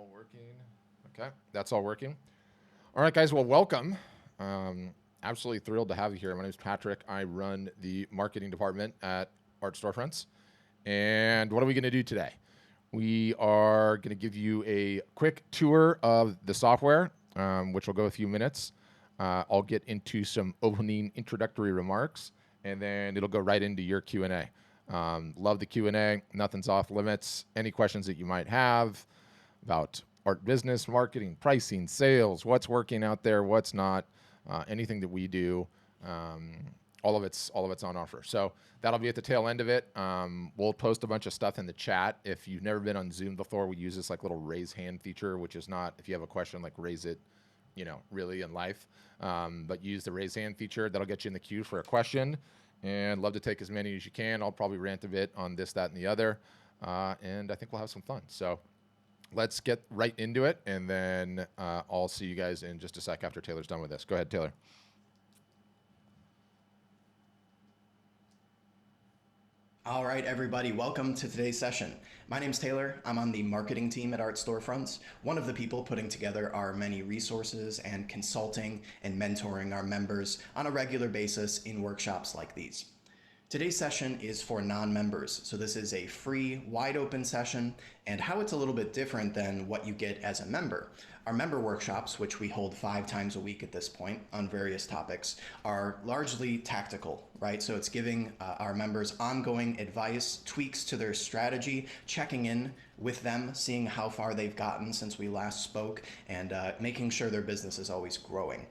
all working? Okay, that's all working. All right, guys. Well, welcome. Absolutely thrilled to have you here. My name is Patrick. I run the marketing department at Art Storefronts. And what are we going to do today? We are going to give you a quick tour of the software, which will go a few minutes. I'll get into some opening introductory remarks, and then it'll go right into your Q&A. Love the Q&A. Nothing's off limits. Any questions that you might have about art business, marketing, pricing, sales, what's working out there, what's not, anything that we do, all of it's on offer. So that'll be at the tail end of it. We'll post a bunch of stuff in the chat. If you've never been on Zoom before, we use this like little raise hand feature, which is not, if you have a question, like raise it, really in life. But use the raise hand feature. That'll get you in the queue for a question. And love to take as many as you can. I'll probably rant a bit on this, that, and the other. And I think we'll have some fun. So let's get right into it. And then I'll see you guys in just a sec after Taylor's done with this. Go ahead, Taylor. All right, everybody, welcome to today's session. My name's Taylor. I'm on the marketing team at Art Storefronts, one of the people putting together our many resources and consulting and mentoring our members on a regular basis in workshops like these. Today's session is for non-members, so this is a free, wide open session, and how it's a little bit different than what you get as a member. Our member workshops, which we hold 5 times a week at this point on various topics, are largely tactical, right? So it's giving our members ongoing advice, tweaks to their strategy, checking in with them, seeing how far they've gotten since we last spoke, and making sure their business is always growing.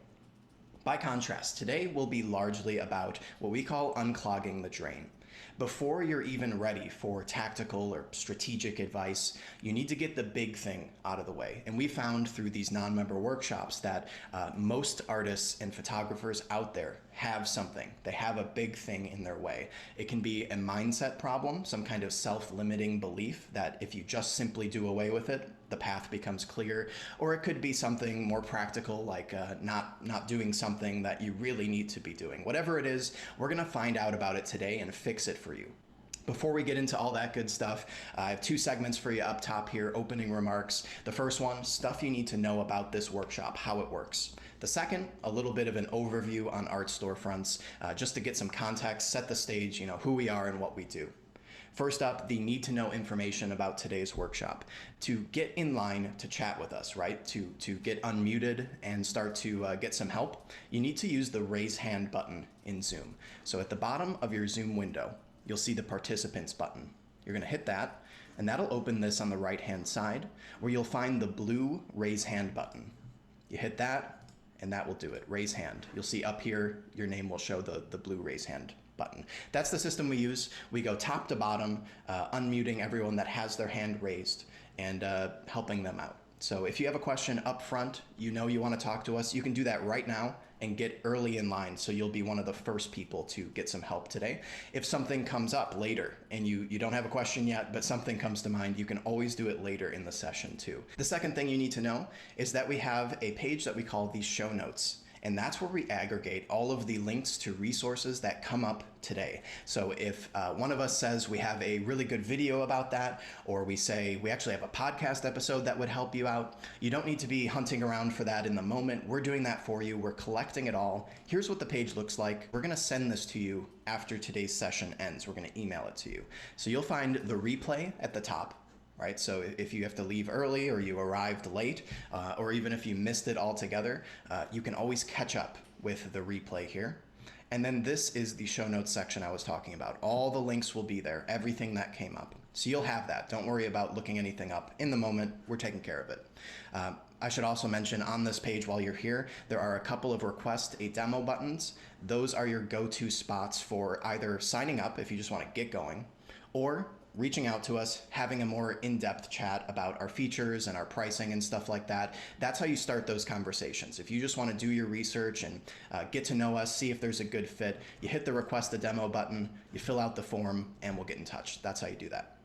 By contrast, today will be largely about what we call unclogging the drain. Before you're even ready for tactical or strategic advice, you need to get the big thing out of the way. And we found through these non-member workshops that most artists and photographers out there have something. They have a big thing in their way. It can be a mindset problem, some kind of self-limiting belief that if you just simply do away with it, the path becomes clear, or it could be something more practical like not doing something that you really need to be doing. Whatever it is, we're gonna find out about it today and fix it for you. Before we get into all that good stuff, I have 2 segments for you up top here, opening remarks. The first one, stuff you need to know about this workshop, how it works. The second, a little bit of an overview on Art Storefronts, just to get some context, set the stage, who we are and what we do. First up, the need to know information about today's workshop. To get in line to chat with us, right? To get unmuted and start to get some help, you need to use the raise hand button in Zoom. So at the bottom of your Zoom window, you'll see the participants button. You're gonna hit that, and that'll open this on the right-hand side, where you'll find the blue raise hand button. You hit that, and that will do it, raise hand. You'll see up here, your name will show the blue raise hand button. That's the system we use. We go top to bottom, unmuting everyone that has their hand raised and helping them out. So if you have a question up front, you want to talk to us, you can do that right now and get early in line, so you'll be one of the first people to get some help today. If something comes up later and you don't have a question yet, but something comes to mind, you can always do it later in the session too. The second thing you need to know is that we have a page that we call the show notes. And that's where we aggregate all of the links to resources that come up today. So if one of us says we have a really good video about that, or we say we actually have a podcast episode that would help you out, you don't need to be hunting around for that in the moment. We're doing that for you. We're collecting it all. Here's what the page looks like. We're gonna send this to you after today's session ends. We're gonna email it to you. So you'll find the replay at the top. Right, so if you have to leave early or you arrived late, or even if you missed it altogether, you can always catch up with the replay here. And then this is the show notes section I was talking about. All the links will be there, everything that came up. So you'll have that. Don't worry about looking anything up. In the moment, we're taking care of it. I should also mention on this page while you're here, there are a couple of request a demo buttons. Those are your go-to spots for either signing up if you just want to get going, or reaching out to us, having a more in-depth chat about our features and our pricing and stuff like that. That's how you start those conversations. If you just want to do your research and get to know us, see if there's a good fit, you hit the request a demo button, you fill out the form, and we'll get in touch. That's how you do that.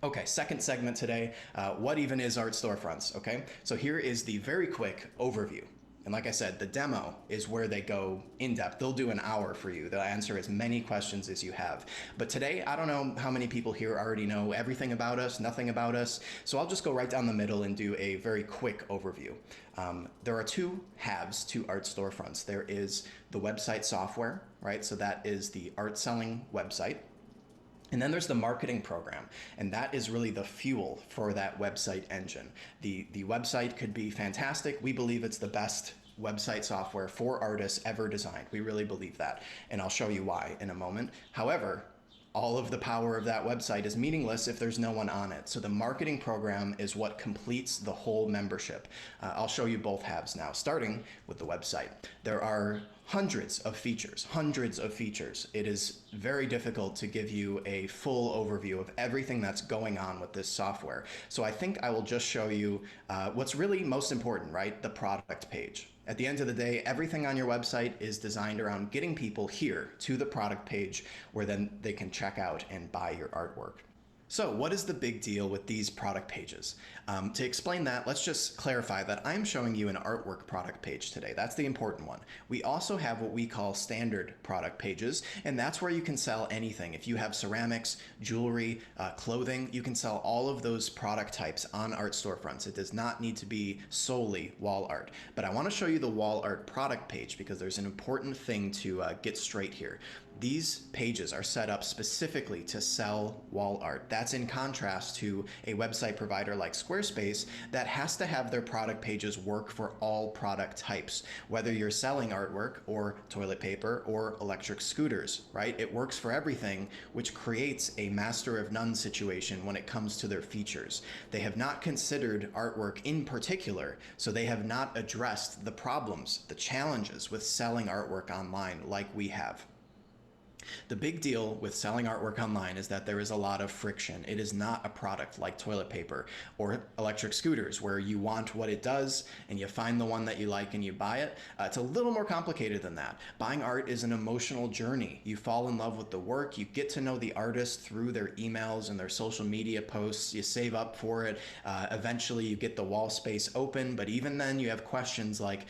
Okay, second segment today, what even is Art Storefronts, okay? So here is the very quick overview. And like I said, the demo is where they go in depth. They'll do an hour for you. They'll answer as many questions as you have. But today, I don't know how many people here already know everything about us, nothing about us. So I'll just go right down the middle and do a very quick overview. There are two halves to art storefronts. There is the website software, right? So that is the art selling website. And then there's the marketing program, and that is really the fuel for that website engine. The website could be fantastic. We believe it's the best website software for artists ever designed. We really believe that, and I'll show you why in a moment. However, all of the power of that website is meaningless if there's no one on it. So the marketing program is what completes the whole membership. I'll show you both halves now, starting with the website. There are hundreds of features. It is very difficult to give you a full overview of everything that's going on with this software. So I think I will just show you what's really most important, right? The product page. At the end of the day, everything on your website is designed around getting people here to the product page where then they can check out and buy your artwork. So what is the big deal with these product pages? To explain that, let's just clarify that I'm showing you an artwork product page today. That's the important one. We also have what we call standard product pages, and that's where you can sell anything. If you have ceramics, jewelry, clothing, you can sell all of those product types on art storefronts. It does not need to be solely wall art. But I want to show you the wall art product page because there's an important thing to get straight here. These pages are set up specifically to sell wall art. That's in contrast to a website provider like Squarespace that has to have their product pages work for all product types, whether you're selling artwork or toilet paper or electric scooters, right? It works for everything, which creates a master of none situation when it comes to their features. They have not considered artwork in particular, so they have not addressed the problems, the challenges with selling artwork online like we have. The big deal with selling artwork online is that there is a lot of friction. It is not a product like toilet paper or electric scooters where you want what it does and you find the one that you like and you buy it. It's a little more complicated than that. Buying art is an emotional journey. You fall in love with the work. You get to know the artist through their emails and their social media posts. You save up for it. Eventually you get the wall space open, but even then you have questions like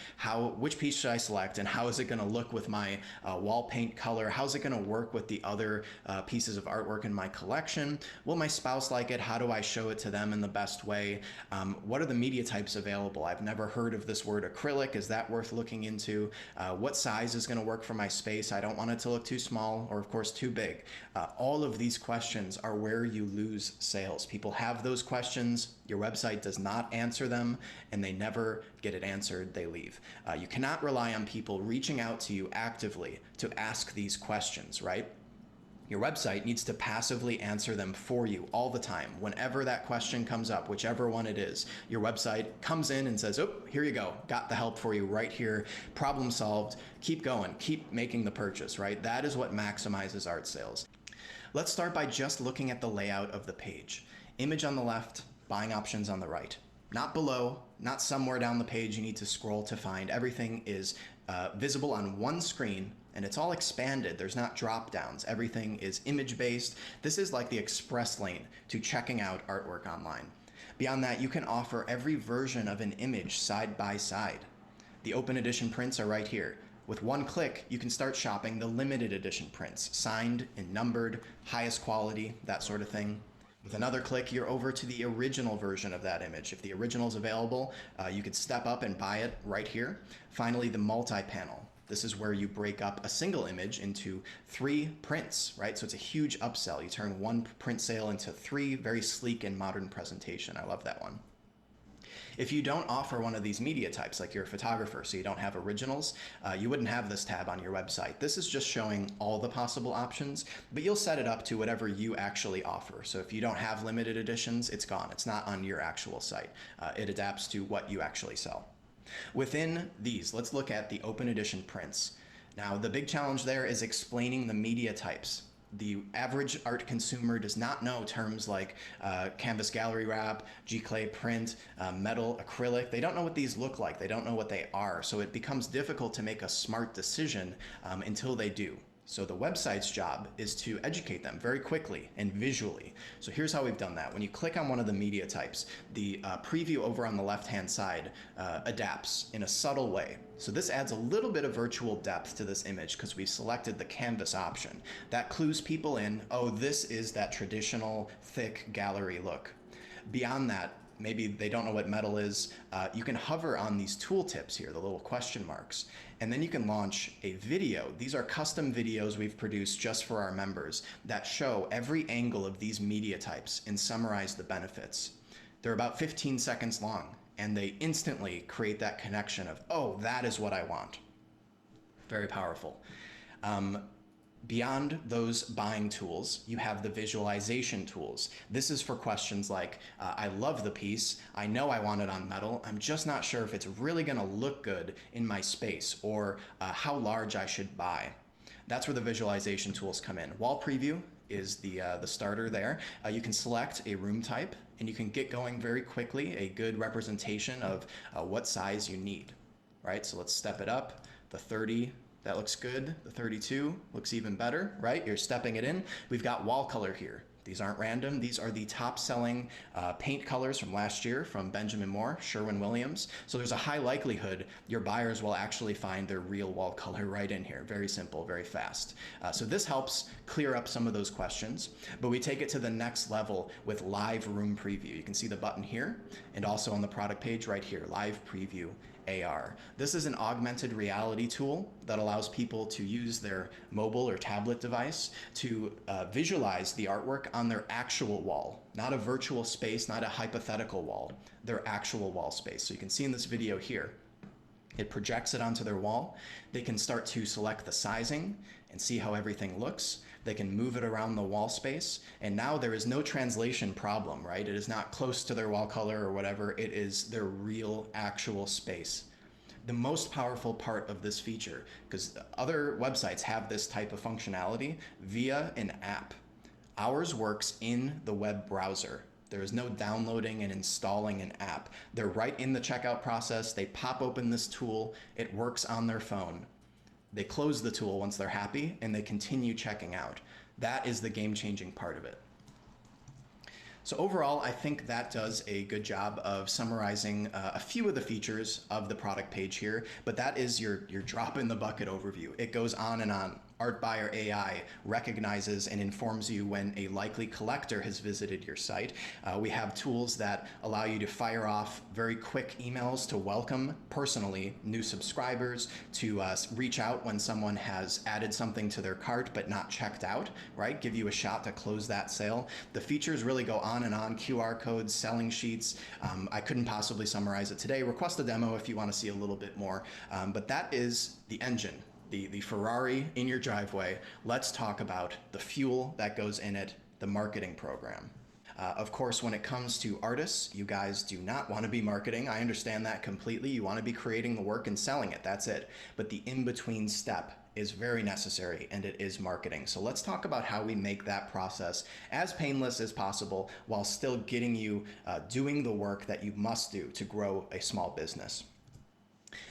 which piece should I select and how is it going to look with my wall paint color? How's it going to work with the other pieces of artwork in my collection? Will my spouse like it? How do I show it to them in the best way? What are the media types available? I've never heard of this word acrylic. Is that worth looking into? What size is going to work for my space? I don't want it to look too small or of course too big. All of these questions are where you lose sales. People have those questions. Your website does not answer them and they never get it answered. They leave. You cannot rely on people reaching out to you actively to ask these questions, right? Your website needs to passively answer them for you all the time. Whenever that question comes up, whichever one it is, your website comes in and says, oh, here you go. Got the help for you right here. Problem solved. Keep going. Keep making the purchase, right? That is what maximizes art sales. Let's start by just looking at the layout of the page. Image on the left, buying options on the right. Not below, not somewhere down the page you need to scroll to find. Everything is visible on one screen and it's all expanded. There's not drop downs. Everything is image based. This is like the express lane to checking out artwork online. Beyond that, you can offer every version of an image side by side. The open edition prints are right here. With one click, you can start shopping the limited edition prints, signed and numbered, highest quality, that sort of thing. With another click, you're over to the original version of that image. If the original is available, you could step up and buy it right here. Finally, the multi-panel. This is where you break up a single image into 3 prints, right? So it's a huge upsell. You turn one print sale into 3, very sleek and modern presentation. I love that one. If you don't offer one of these media types, like you're a photographer, so you don't have originals, you wouldn't have this tab on your website. This is just showing all the possible options, but you'll set it up to whatever you actually offer. So if you don't have limited editions, it's gone. It's not on your actual site. It adapts to what you actually sell. Within these, let's look at the open edition prints. Now, the big challenge there is explaining the media types. The average art consumer does not know terms like canvas gallery wrap, G-clay print, metal, acrylic. They don't know what these look like. They don't know what they are. So it becomes difficult to make a smart decision until they do. So the website's job is to educate them very quickly and visually. So here's how we've done that. When you click on one of the media types, the preview over on the left-hand side adapts in a subtle way. So this adds a little bit of virtual depth to this image because we've selected the canvas option. That clues people in, oh, this is that traditional thick gallery look. Beyond that, maybe they don't know what metal is, you can hover on these tooltips here, the little question marks, and then you can launch a video. These are custom videos we've produced just for our members that show every angle of these media types and summarize the benefits. They're about 15 seconds long, and they instantly create that connection of, oh, that is what I want. Very powerful. Beyond those buying tools, you have the visualization tools. This is for questions like, I love the piece, I know I want it on metal, I'm just not sure if it's really gonna look good in my space, or how large I should buy. That's where the visualization tools come in. Wall preview is the starter there. You can select a room type, and you can get going very quickly, a good representation of what size you need, right? So let's step it up, the 30, that looks good. The 32 looks even better, right? You're stepping it in. We've got wall color here. These aren't random. These are the top selling paint colors from last year from Benjamin Moore, Sherwin-Williams. So there's a high likelihood your buyers will actually find their real wall color right in here. Very simple, very fast. So this helps clear up some of those questions, but we take it to the next level with live room preview. You can see the button here and also on the product page right here, live preview AR. This is an augmented reality tool that allows people to use their mobile or tablet device to visualize the artwork on their actual wall, not a virtual space, not a hypothetical wall, their actual wall space. So you can see in this video here, it projects it onto their wall. They can start to select the sizing and see how everything looks. They can move it around the wall space, and now there is no translation problem, right? It is not close to their wall color or whatever. It is their real, actual space. The most powerful part of this feature, because other websites have this type of functionality via an app. Ours works in the web browser. There is no downloading and installing an app. They're right in the checkout process. They pop open this tool. It works on their phone. They close the tool once they're happy, and they continue checking out. That is the game-changing part of it. So overall, I think that does a good job of summarizing a few of the features of the product page here, but that is your drop in the bucket overview. It goes on and on. Art Buyer AI recognizes and informs you when a likely collector has visited your site. We have tools that allow you to fire off very quick emails to welcome personally new subscribers, to reach out when someone has added something to their cart but not checked out, right? Give you a shot to close that sale. The features really go on and on, QR codes, selling sheets. I couldn't possibly summarize it today. Request a demo if you want to see a little bit more, but that is the engine. The Ferrari in your driveway. Let's talk about the fuel that goes in it, the marketing program. Of course, when it comes to artists, you guys do not want to be marketing. I understand that completely. You want to be creating the work and selling it. That's it. But the in-between step is very necessary, and it is marketing. So let's talk about how we make that process as painless as possible while still getting you doing the work that you must do to grow a small business.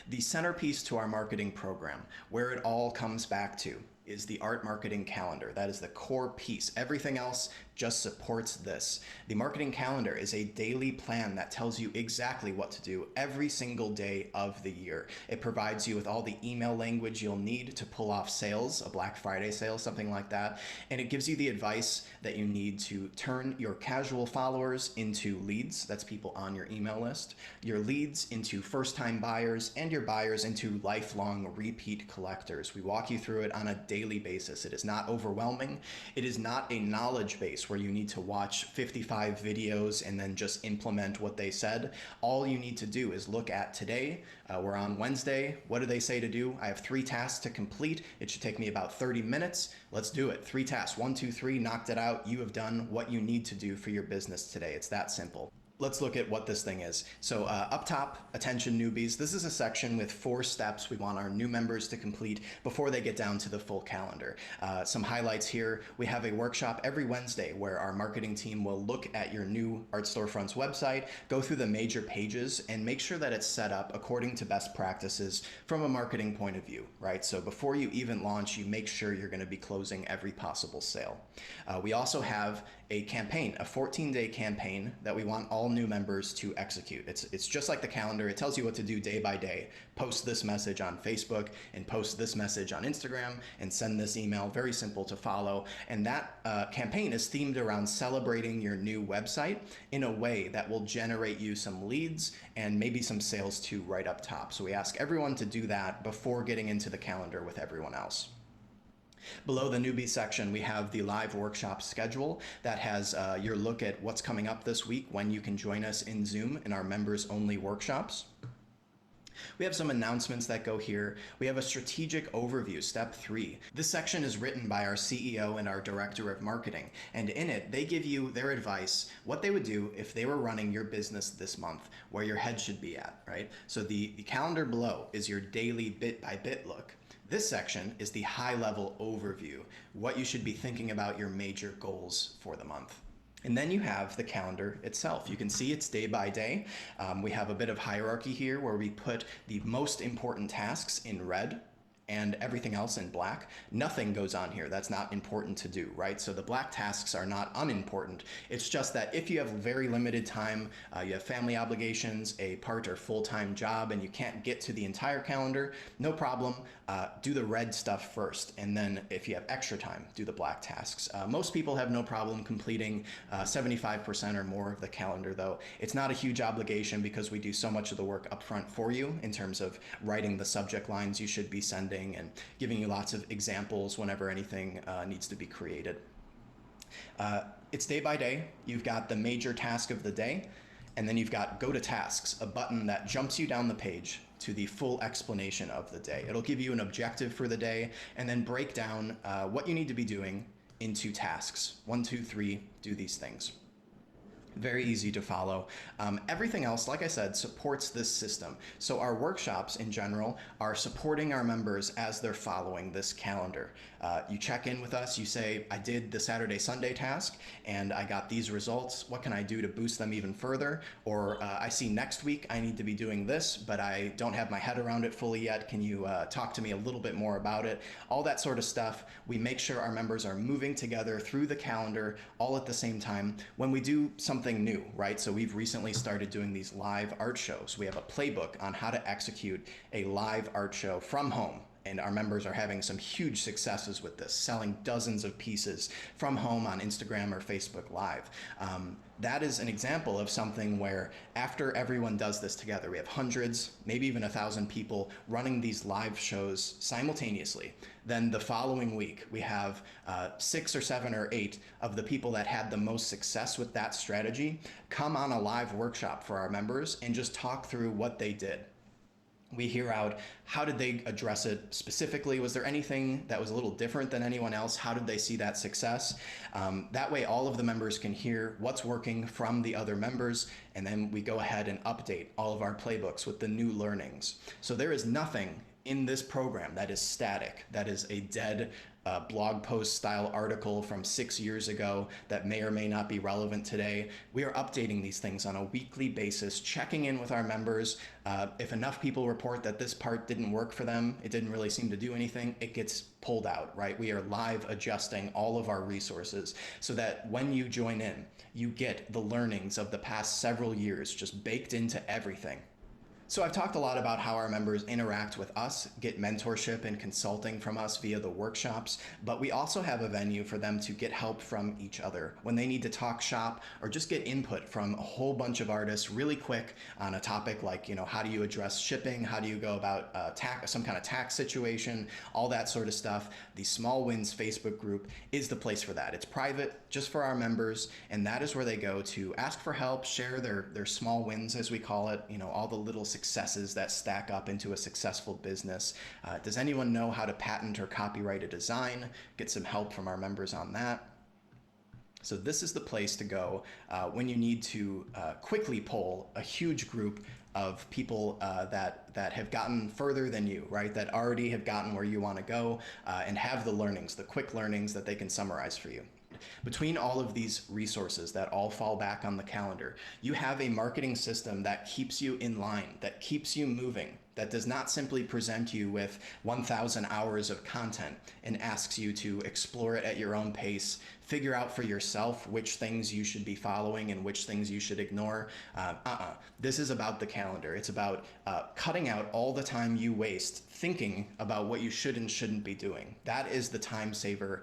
The centerpiece to our marketing program, where it all comes back to, is the art marketing calendar. That is the core piece. Everything else just supports this. The marketing calendar is a daily plan that tells you exactly what to do every single day of the year. It provides you with all the email language you'll need to pull off sales, a Black Friday sale, something like that. And it gives you the advice that you need to turn your casual followers into leads. That's people on your email list. Your leads into first-time buyers, and your buyers into lifelong repeat collectors. We walk you through it on a daily basis. It is not overwhelming. It is not a knowledge base where you need to watch 55 videos and then just implement what they said. All you need to do is look at today. We're on Wednesday. What do they say to do? I have 3 tasks to complete. It should take me about 30 minutes. Let's do it. 3 tasks, 1, 2, 3, knocked it out. You have done what you need to do for your business today. It's that simple. let's look at what this thing is. So up top, attention newbies. This is a section with 4 steps we want our new members to complete before they get down to the full calendar. Some highlights here. We have a workshop every Wednesday where our marketing team will look at your new Art Storefronts website, go through the major pages, and make sure that it's set up according to best practices from a marketing point of view, right? So before you even launch, you make sure you're going to be closing every possible sale. We also have a campaign, a 14-day campaign that we want all new members to execute. It's just like the calendar. It tells you what to do day by day. Post this message on Facebook and post this message on Instagram and send this email. Very simple to follow. And that campaign is themed around celebrating your new website in a way that will generate you some leads and maybe some sales too right up top. So we ask everyone to do that before getting into the calendar with everyone else. Below the newbie section, we have the live workshop schedule that has your look at what's coming up this week, when you can join us in Zoom in our members-only workshops. We have some announcements that go here. We have a strategic overview, step 3. This section is written by our CEO and our director of marketing, and in it, they give you their advice, what they would do if they were running your business this month, where your head should be at, right? So the calendar below is your daily bit-by-bit look. This section is the high-level overview, what you should be thinking about your major goals for the month. And then you have the calendar itself. You can see it's day by day. We have a bit of hierarchy here where we put the most important tasks in red and everything else in black. Nothing goes on here that's not important to do, right? So the black tasks are not unimportant. It's just that if you have very limited time, you have family obligations, a part or full-time job, and you can't get to the entire calendar, no problem. Do the red stuff first, and then if you have extra time, do the black tasks. Most people have no problem completing 75% or more of the calendar, though. It's not a huge obligation because we do so much of the work up front for you in terms of writing the subject lines you should be sending and giving you lots of examples whenever anything needs to be created. It's day by day. You've got the major task of the day, and then you've got Go to Tasks, a button that jumps you down the page to the full explanation of the day. It'll give you an objective for the day and then break down what you need to be doing into tasks. 1, 2, 3, do these things. Very easy to follow. Everything else, like I said, supports this system. So our workshops in general are supporting our members as they're following this calendar. You check in with us, you say, I did the Saturday, Sunday task, and I got these results. What can I do to boost them even further? Or I see next week I need to be doing this, but I don't have my head around it fully yet. Can you talk to me a little bit more about it? All that sort of stuff. We make sure our members are moving together through the calendar all at the same time. When we do something new, right? So we've recently started doing these live art shows. We have a playbook on how to execute a live art show from home. And our members are having some huge successes with this, selling dozens of pieces from home on Instagram or Facebook Live. That is an example of something where after everyone does this together, we have hundreds, maybe even 1,000 people running these live shows simultaneously. Then the following week, we have 6 or 7 or 8 of the people that had the most success with that strategy come on a live workshop for our members and just talk through what they did. We hear out, how did they address it specifically? Was there anything that was a little different than anyone else? How did they see that success? That way all of the members can hear what's working from the other members, and then we go ahead and update all of our playbooks with the new learnings. So there is nothing in this program that is static, that is a dead blog post style article from 6 years ago that may or may not be relevant today. We are updating these things on a weekly basis, checking in with our members. If enough people report that this part didn't work for them, it didn't really seem to do anything, it gets pulled out, right? We are live adjusting all of our resources so that when you join in, you get the learnings of the past several years just baked into everything. So I've talked a lot about how our members interact with us, get mentorship and consulting from us via the workshops, but we also have a venue for them to get help from each other when they need to talk shop or just get input from a whole bunch of artists really quick on a topic like, how do you address shipping? How do you go about some kind of tax situation? All that sort of stuff. The Small Wins Facebook group is the place for that. It's private, just for our members, and that is where they go to ask for help, share their small wins, as we call it, all the little successes that stack up into a successful business. Does anyone know how to patent or copyright a design? Get some help from our members on that. So this is the place to go when you need to quickly poll a huge group of people that have gotten further than you, right? That already have gotten where you want to go and have the learnings, the quick learnings that they can summarize for you. Between all of these resources that all fall back on the calendar, you have a marketing system that keeps you in line, that keeps you moving, that does not simply present you with 1,000 hours of content and asks you to explore it at your own pace, figure out for yourself which things you should be following and which things you should ignore. This is about the calendar. It's about cutting out all the time you waste thinking about what you should and shouldn't be doing. That is the time saver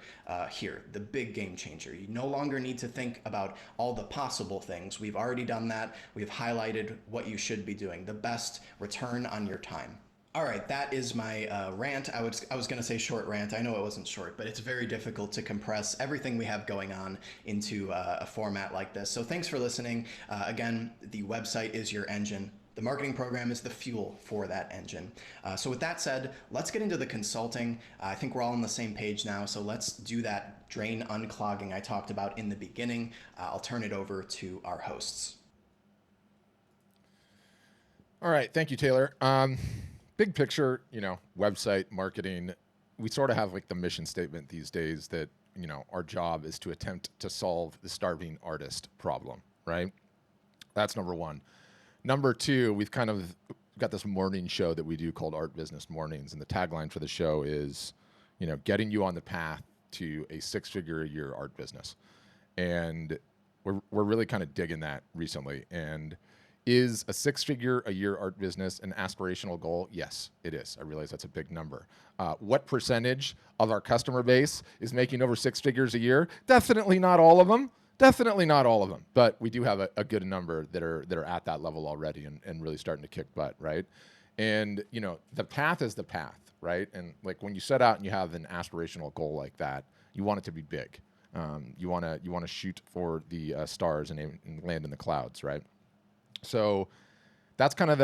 here, the big game changer. You no longer need to think about all the possible things. We've already done that. We've highlighted what you should be doing, the best return on your time. All right, that is my rant. I was going to say short rant. I know it wasn't short, but it's very difficult to compress everything we have going on into a format like this. So thanks for listening. Again, the website is your engine. The marketing program is the fuel for that engine. So with that said, let's get into the consulting. I think we're all on the same page now, so let's do that drain unclogging I talked about in the beginning. I'll turn it over to our hosts. All right, thank you, Taylor. Big picture, website marketing, we sort of have like the mission statement these days that, our job is to attempt to solve the starving artist problem, right? That's number one. Number two, we've kind of got this morning show that we do called Art Business Mornings. And the tagline for the show is, getting you on the path to a 6-figure a year art business. And we're really kind of digging that recently. And is a 6-figure a year art business an aspirational goal? Yes, it is. I realize that's a big number. What percentage of our customer base is making over 6 figures a year? Definitely not all of them. Definitely not all of them. But we do have a good number that are at that level already and really starting to kick butt, right? And, the path is the path, right? And like when you set out and you have an aspirational goal like that, you want it to be big. You want to shoot for the stars and land in the clouds, right? So that's kind of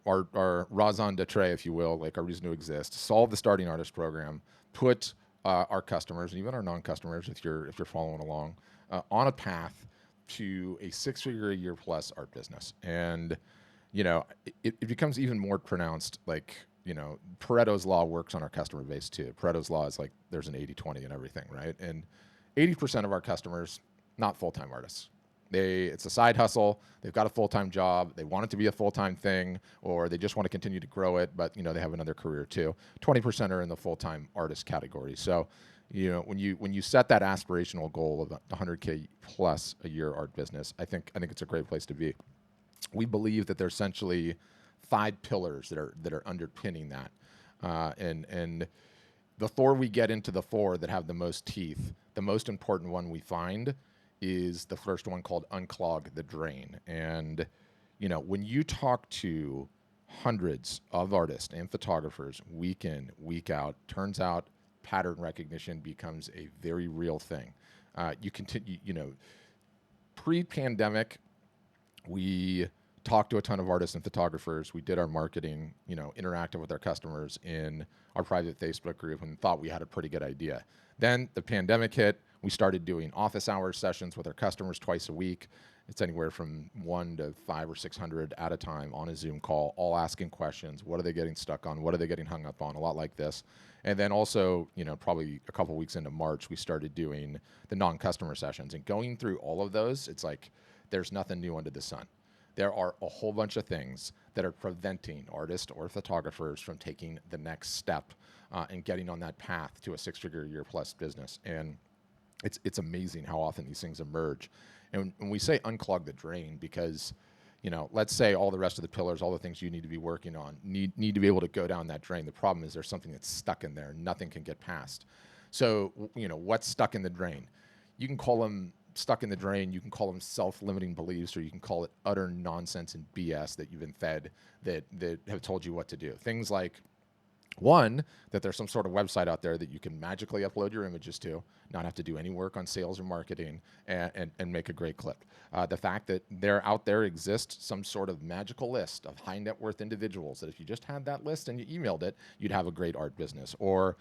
our raison d'etre, if you will, like our reason to exist. Solve the starting artist program, put our customers and even our non-customers, if you're following along, on a path to a 6-figure a year plus art business. And it becomes even more pronounced. Like Pareto's law works on our customer base too. Pareto's law is like there's an 80-20 and everything, right? And 80% of our customers, not full-time artists. It's a side hustle. They've got a full-time job. They want it to be a full-time thing, or they just want to continue to grow it, but they have another career too. 20% are in the full-time artist category. So, when you set that aspirational goal of 100K plus a year art business, I think it's a great place to be. We believe that there's essentially 5 pillars that are underpinning that, and before we get into the 4 that have the most teeth, the most important one we find is the first one called unclog the drain. And, when you talk to hundreds of artists and photographers week in, week out, turns out pattern recognition becomes a very real thing. You continue, pre-pandemic, we talked to a ton of artists and photographers. We did our marketing, interacted with our customers in our private Facebook group and thought we had a pretty good idea. Then the pandemic hit. We started doing office hours sessions with our customers twice a week. It's anywhere from 1 to 5 or 600 at a time on a Zoom call, all asking questions. What are they getting stuck on? What are they getting hung up on? A lot like this. And then also, probably a couple weeks into March, we started doing the non-customer sessions. And going through all of those, it's like there's nothing new under the sun. There are a whole bunch of things that are preventing artists or photographers from taking the next step and getting on that path to a 6-figure a year plus business. And it's amazing how often these things emerge. And when we say unclog the drain, because, let's say all the rest of the pillars, all the things you need to be working on need to be able to go down that drain. The problem is there's something that's stuck in there. Nothing can get past. So, what's stuck in the drain? You can call them stuck in the drain. You can call them self-limiting beliefs, or you can call it utter nonsense and BS that you've been fed that have told you what to do. Things like, one, that there's some sort of website out there that you can magically upload your images to, not have to do any work on sales or marketing, and make a great clip. The fact that out there exists some sort of magical list of high net worth individuals that if you just had that list and you emailed it, you'd have a great art business. Or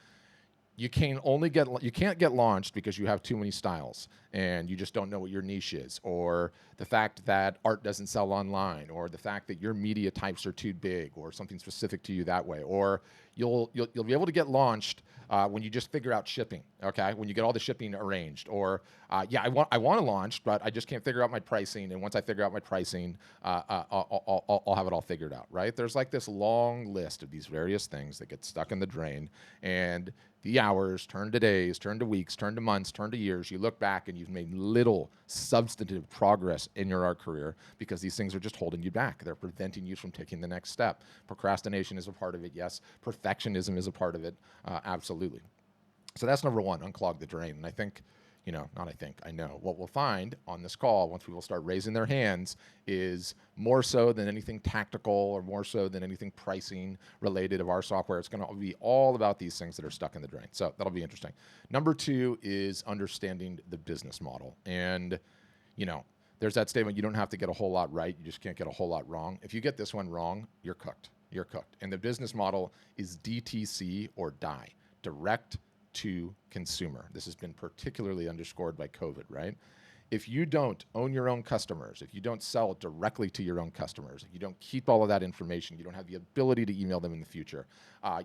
you can't get launched because you have too many styles and you just don't know what your niche is, or the fact that art doesn't sell online, or the fact that your media types are too big, or something specific to you that way. Or you'll be able to get launched when you just figure out shipping, okay? When you get all the shipping arranged, or I want to launch, but I just can't figure out my pricing, and once I figure out my pricing, I'll have it all figured out, right? There's like this long list of these various things that get stuck in the drain, and the hours turn to days, turn to weeks, turn to months, turn to years. You look back and you've made little substantive progress in your art career because these things are just holding you back. They're preventing you from taking the next step. Procrastination is a part of it, yes. Perfectionism is a part of it, absolutely. So that's number one, unclog the drain. And I know what we'll find on this call once people start raising their hands is more so than anything tactical or more so than anything pricing related of our software. It's going to be all about these things that are stuck in the drain. So that'll be interesting. Number two is understanding the business model. And, there's that statement, you don't have to get a whole lot right. You just can't get a whole lot wrong. If you get this one wrong, you're cooked. You're cooked. And the business model is DTC or die, direct to consumer. This has been particularly underscored by COVID, right? If you don't own your own customers, if you don't sell directly to your own customers, if you don't keep all of that information, you don't have the ability to email them in the future,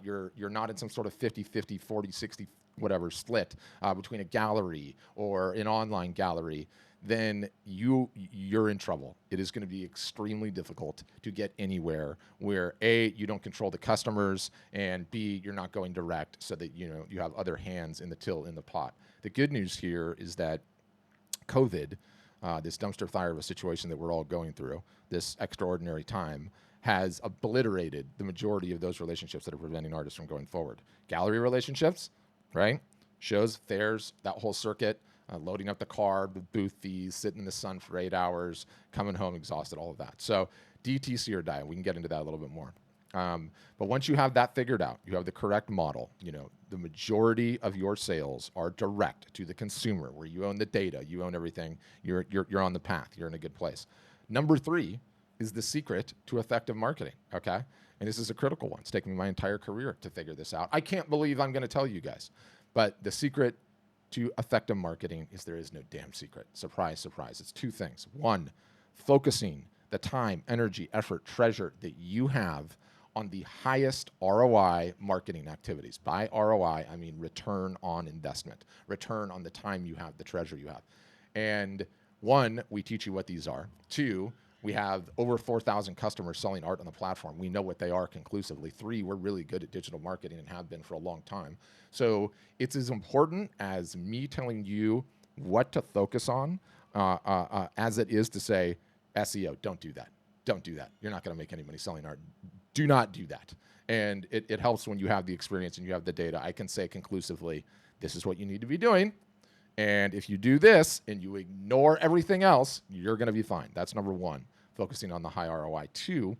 you're not in some sort of 50-50, 40-60, whatever split between a gallery or an online gallery, then you're in trouble. It is going to be extremely difficult to get anywhere where A, you don't control the customers, and B, you're not going direct so that you have other hands in the pot. The good news here is that COVID, this dumpster fire of a situation that we're all going through, this extraordinary time, has obliterated the majority of those relationships that are preventing artists from going forward. Gallery relationships, right? Shows, fairs, that whole circuit, loading up the car, the booth fees, sitting in the sun for 8 hours, coming home exhausted, all of that. So DTC or die, we can get into that a little bit more. But once you have that figured out, you have the correct model, the majority of your sales are direct to the consumer, where you own the data, you own everything, you're on the path, you're in a good place. Number three is the secret to effective marketing, okay? And this is a critical one. It's taken me my entire career to figure this out. I can't believe I'm gonna tell you guys, but the secret to effective marketing is there is no damn secret. Surprise, surprise. It's two things. One, focusing the time, energy, effort, treasure that you have on the highest ROI marketing activities. By ROI, I mean return on investment, return on the time you have, the treasure you have. And one, we teach you what these are. Two, we have over 4,000 customers selling art on the platform. We know what they are conclusively. Three, we're really good at digital marketing and have been for a long time. So it's as important as me telling you what to focus on as it is to say, SEO, don't do that. Don't do that. You're not going to make any money selling art. Do not do that. And it helps when you have the experience and you have the data. I can say conclusively, this is what you need to be doing. And if you do this and you ignore everything else, you're going to be fine. That's number one, focusing on the high ROI. Two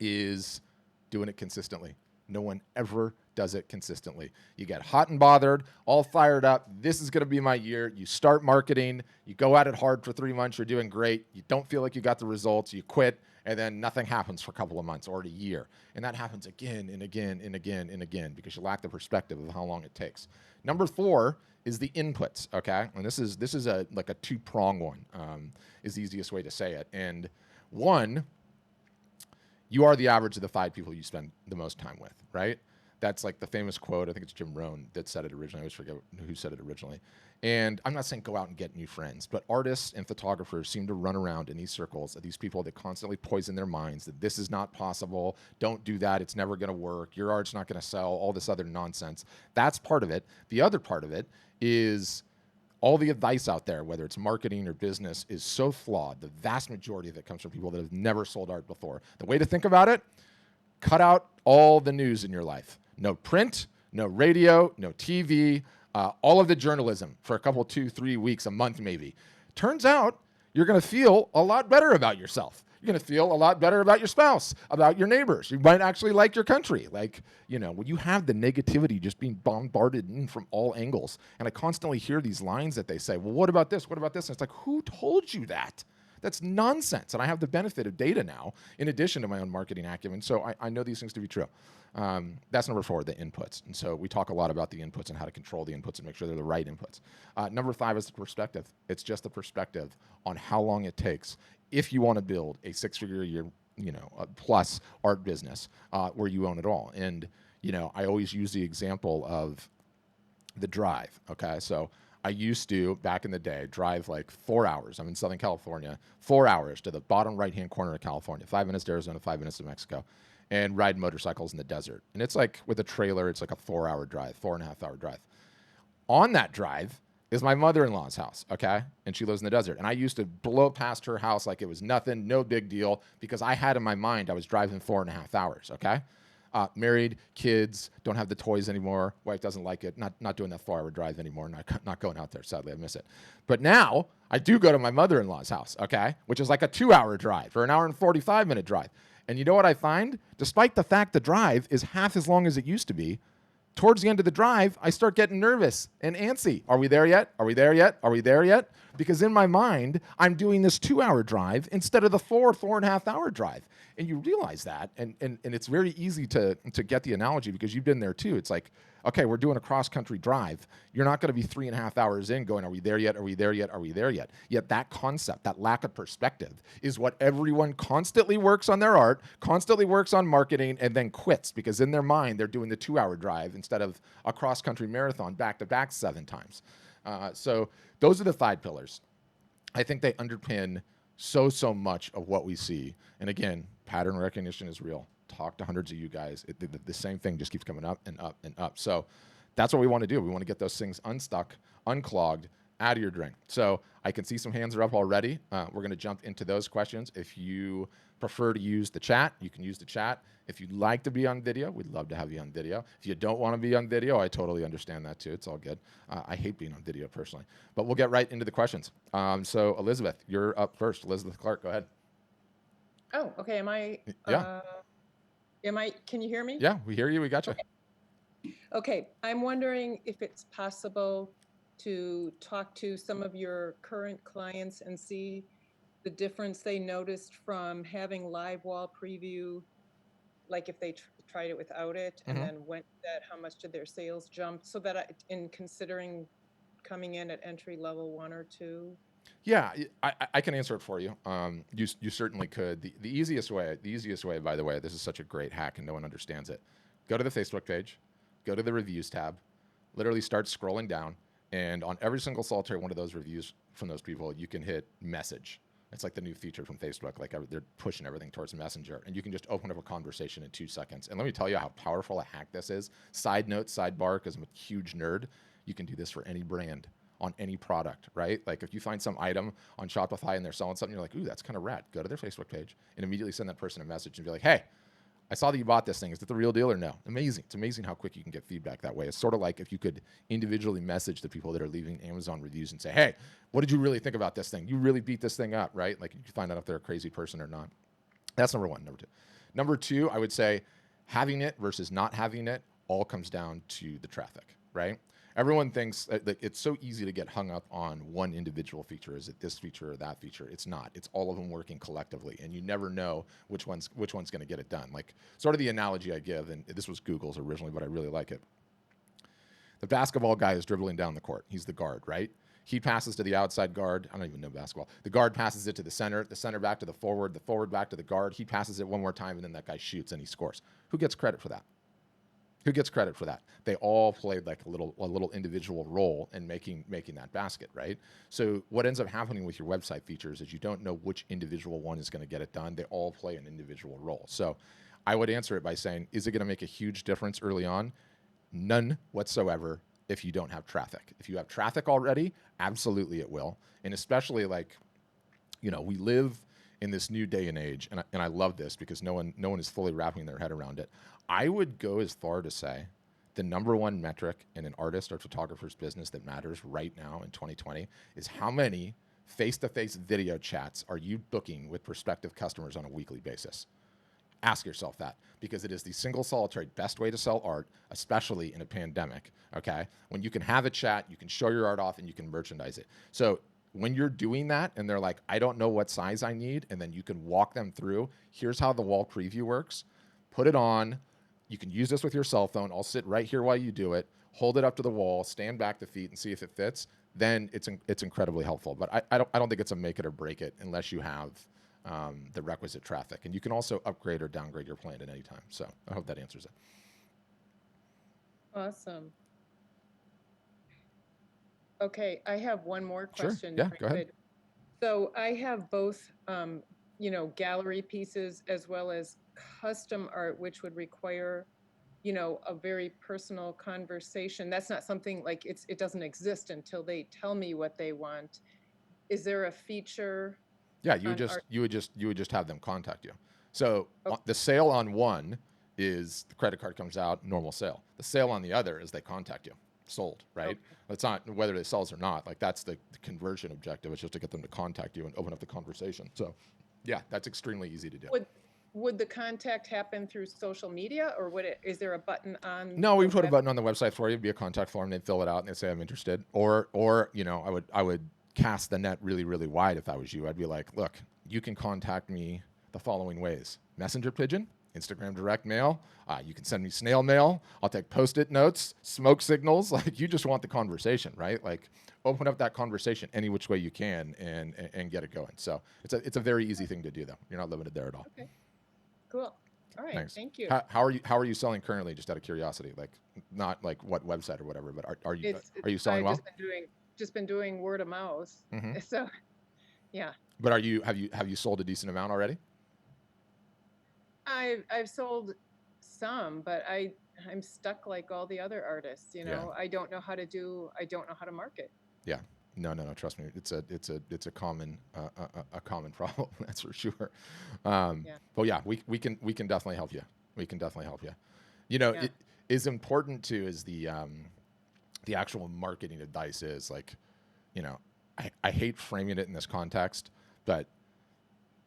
is doing it consistently. No one ever does it consistently. You get hot and bothered, all fired up. This is going to be my year. You start marketing. You go at it hard for 3 months. You're doing great. You don't feel like you got the results. You quit, and then nothing happens for a couple of months or a year. And that happens again and again and again and again because you lack the perspective of how long it takes. Number four is the inputs, okay? And this is a two-prong one, is the easiest way to say it. And one, you are the average of the 5 people you spend the most time with, right? That's like the famous quote. I think it's Jim Rohn that said it originally. I always forget who said it originally. And I'm not saying go out and get new friends, but artists and photographers seem to run around in these circles of these people that constantly poison their minds that this is not possible. Don't do that. It's never going to work. Your art's not going to sell, all this other nonsense. That's part of it. The other part of it is all the advice out there, whether it's marketing or business, is so flawed. The vast majority of it comes from people that have never sold art before. The way to think about it, cut out all the news in your life. No print, no radio, no TV, all of the journalism for a couple, 2, 3 weeks, a month maybe. Turns out you're going to feel a lot better about yourself. You're going to feel a lot better about your spouse, about your neighbors. You might actually like your country. Like, when you have the negativity just being bombarded in from all angles, and I constantly hear these lines that they say, well, what about this? What about this? And it's like, who told you that? That's nonsense. And I have the benefit of data now in addition to my own marketing acumen. So I know these things to be true. That's number 4, the inputs. And so we talk a lot about the inputs and how to control the inputs and make sure they're the right inputs. Number 5 is the perspective. It's just the perspective on how long it takes if you want to build a 6-figure a year, plus art business where you own it all. And, I always use the example of the drive. Okay. So I used to, back in the day, drive like 4 hours. I'm in Southern California, 4 hours to the bottom right-hand corner of California, 5 minutes to Arizona, 5 minutes to Mexico, and ride motorcycles in the desert. And it's like with a trailer, it's like a 4-hour drive, 4.5-hour drive. On that drive is my mother-in-law's house, okay? And she lives in the desert. And I used to blow past her house like it was nothing, no big deal, because I had in my mind I was driving 4.5 hours, okay? Married, kids, don't have the toys anymore. Wife doesn't like it. Not doing that 4-hour drive anymore. Not going out there. Sadly, I miss it. But now I do go to my mother-in-law's house, okay, which is like a 2-hour drive or an hour and 45-minute drive. And you know what I find? Despite the fact the drive is half as long as it used to be, towards the end of the drive, I start getting nervous and antsy. Are we there yet? Are we there yet? Are we there yet? Because in my mind, I'm doing this 2-hour drive instead of the 4.5-hour drive. And you realize that, and it's very easy to get the analogy because you've been there too. It's like, okay, we're doing a cross-country drive. You're not going to be 3.5 hours in going, are we there yet? Are we there yet? Are we there yet? Yet that concept, that lack of perspective is what everyone constantly works on their art, constantly works on marketing, and then quits because in their mind, they're doing the 2-hour drive instead of a cross-country marathon back-to-back 7 times. So those are the 5 pillars. I think they underpin so much of what we see. And again, pattern recognition is real. Talk to hundreds of you guys. The same thing just keeps coming up and up and up. So that's what we want to do. We want to get those things unstuck, unclogged, out of your drain. So I can see some hands are up already. We're going to jump into those questions. If you prefer to use the chat, you can use the chat. If you'd like to be on video, we'd love to have you on video. If you don't want to be on video, I totally understand that too. It's all good. I hate being on video personally. But we'll get right into the questions. So Elizabeth, you're up first. Elizabeth Clark, go ahead. Oh, okay. Yeah. Can you hear me? Yeah, we hear you. We got you. Okay. I'm wondering if it's possible to talk to some of your current clients and see the difference they noticed from having live wall preview, like if they tried it without it and then went that, how much did their sales jump? So that in considering coming in at entry level 1 or 2. Yeah, I can answer it for you. You certainly could. The easiest way, by the way, this is such a great hack and no one understands it. Go to the Facebook page, go to the reviews tab, literally start scrolling down, and on every single solitary one of those reviews from those people, you can hit message. It's like the new feature from Facebook. Like they're pushing everything towards Messenger, and you can just open up a conversation in 2 seconds. And let me tell you how powerful a hack this is. Side note, sidebar, because I'm a huge nerd. You can do this for any brand on any product, right? Like if you find some item on Shopify and they're selling something, you're like, ooh, that's kind of rad. Go to their Facebook page and immediately send that person a message and be like, hey, I saw that you bought this thing. Is it the real deal or no? Amazing. It's amazing how quick you can get feedback that way. It's sort of like if you could individually message the people that are leaving Amazon reviews and say, hey, what did you really think about this thing? You really beat this thing up, right? Like you can find out if they're a crazy person or not. That's number 1. Number 2, I would say having it versus not having it all comes down to the traffic, right? Everyone thinks that it's so easy to get hung up on one individual feature. Is it this feature or that feature? It's not. It's all of them working collectively, and you never know which one's going to get it done. Like sort of the analogy I give, and this was Google's originally, but I really like it. The basketball guy is dribbling down the court. He's the guard, right? He passes to the outside guard. I don't even know basketball. The guard passes it to the center back to the forward back to the guard. He passes it one more time, and then that guy shoots and he scores. Who gets credit for that? Who gets credit for that? They all played like a little individual role in making that basket, right? So what ends up happening with your website features is you don't know which individual one is going to get it done. They all play an individual role. So I would answer it by saying, is it going to make a huge difference early on? None whatsoever if you don't have traffic. If you have traffic already, absolutely it will. And especially like, we live in this new day and age, and I love this because no one is fully wrapping their head around it. I would go as far to say the number 1 metric in an artist or photographer's business that matters right now in 2020 is how many face-to-face video chats are you booking with prospective customers on a weekly basis? Ask yourself that, because it is the single solitary best way to sell art, especially in a pandemic, okay? When you can have a chat, you can show your art off, and you can merchandise it. So when you're doing that and they're like, I don't know what size I need, and then you can walk them through, here's how the wall preview works, put it on, you can use this with your cell phone, I'll sit right here while you do it, hold it up to the wall, stand back the feet and see if it fits, then it's incredibly helpful. But I don't think it's a make it or break it unless you have the requisite traffic. And you can also upgrade or downgrade your plan at any time. So I hope that answers it. Awesome. Okay, I have one more question. Yeah, if I go ahead. could. So I have both, gallery pieces as well as custom art, which would require, a very personal conversation. That's not something like it doesn't exist until they tell me what they want. Is there a feature? Yeah, you would just have them contact you. So the sale on one is the credit card comes out, normal sale. The sale on the other is they contact you, sold, right? Okay. It's not whether it sells or not. Like that's the conversion objective. It's just to get them to contact you and open up the conversation. So, yeah, that's extremely easy to do. Would the contact happen through social media, or is there a button on? No, we put a button on the website for you. It'd be a contact form. They'd fill it out and they'd say, I'm interested. Or I would cast the net really, really wide if I was you. I'd be like, look, you can contact me the following ways: Messenger pigeon, Instagram direct mail. You can send me snail mail. I'll take Post-it notes, smoke signals. Like, you just want the conversation, right? Like, open up that conversation any which way you can and get it going. So it's a very easy thing to do, though. You're not limited there at all. Okay, cool. All right, Thanks. thank you. How are you selling currently? Just out of curiosity, like not like what website or whatever, but are you selling well? Just been doing word of mouth. Mm-hmm. So, yeah. But have you sold a decent amount already? I've sold some, but I'm stuck like all the other artists. Yeah. I don't know how to market. Yeah. No. Trust me, it's a common problem. That's for sure. Yeah. But yeah, we can definitely help you. We can definitely help you. It is important too. Is the actual marketing advice is like, I hate framing it in this context, but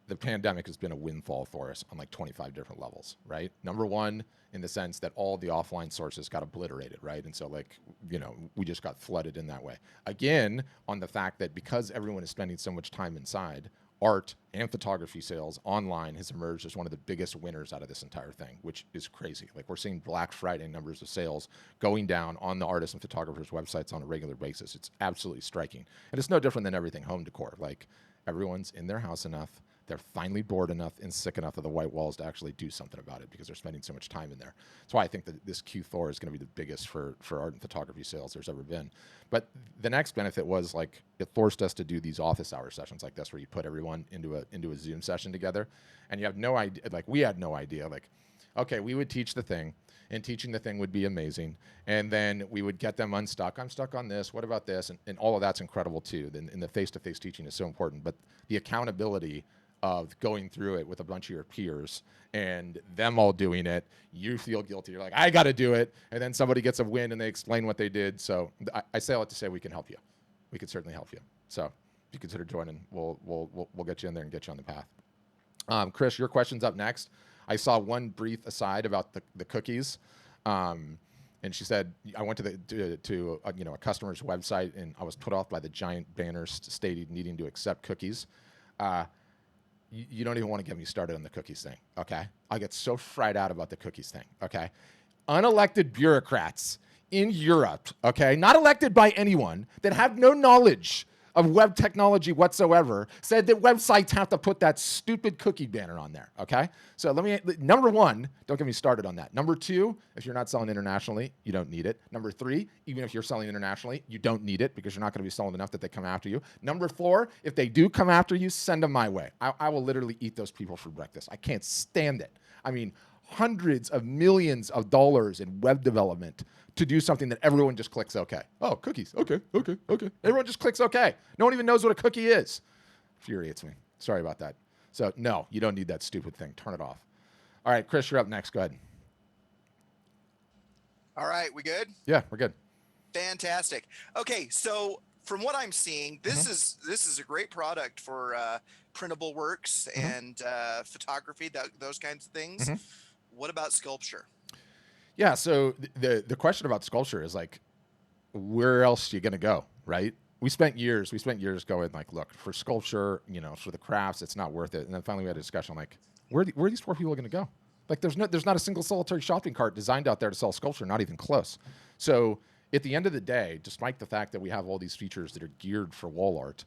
the pandemic has been a windfall for us on like 25 different levels, right? Number one, in the sense that all the offline sources got obliterated, right? And so we just got flooded in that way. Again, on the fact that because everyone is spending so much time inside, art and photography sales online has emerged as one of the biggest winners out of this entire thing, which is crazy. Like, we're seeing Black Friday numbers of sales going down on the artists and photographers' websites on a regular basis. It's absolutely striking. And it's no different than everything home decor. Like, everyone's in their house enough. They're finally bored enough and sick enough of the white walls to actually do something about it because they're spending so much time in there. That's why I think that this Q4 is going to be the biggest for art and photography sales there's ever been. But the next benefit was, like, it forced us to do these office hour sessions like this, where you put everyone into a Zoom session together, and you have no idea. Like, we had no idea. Like, okay, we would teach the thing, and teaching the thing would be amazing, and then we would get them unstuck. I'm stuck on this. What about this? And all of that's incredible too. And the face-to-face teaching is so important. But the accountability of going through it with a bunch of your peers and them all doing it, you feel guilty. You're like, I got to do it. And then somebody gets a win and they explain what they did. So I say all that to say we can help you. We can certainly help you. So if you consider joining, we'll get you in there and get you on the path. Chris, your question's up next. I saw one brief aside about the cookies. And she said, I went to a customer's website and I was put off by the giant banners stating needing to accept cookies. You don't even want to get me started on the cookies thing, okay? I get so fried out about the cookies thing, okay? Unelected bureaucrats in Europe, okay, not elected by anyone, that have no knowledge of web technology whatsoever, said that websites have to put that stupid cookie banner on there, okay? So number one, don't get me started on that. Number two, if you're not selling internationally, you don't need it. Number three, even if you're selling internationally, you don't need it because you're not going to be selling enough that they come after you. Number four, if they do come after you, send them my way. I will literally eat those people for breakfast. I can't stand it. I mean, hundreds of millions of dollars in web development to do something that everyone just clicks OK. Oh, cookies. Okay. Everyone just clicks OK. No one even knows what a cookie is. Infuriates me. Sorry about that. So, no, you don't need that stupid thing. Turn it off. All right, Chris, you're up next. Go ahead. All right, we good? Yeah, we're good. Fantastic. Okay, so from what I'm seeing, this is a great product for printable works and photography, those kinds of things. What about sculpture? Yeah, so the question about sculpture is like, where else are you going to go, right? we spent years going like, look, for sculpture, for the crafts, it's not worth it. And then finally we had a discussion like, where are these poor people going to go? Like there's not a single solitary shopping cart designed out there to sell sculpture, not even close. So at the end of the day, despite the fact that we have all these features that are geared for wall art,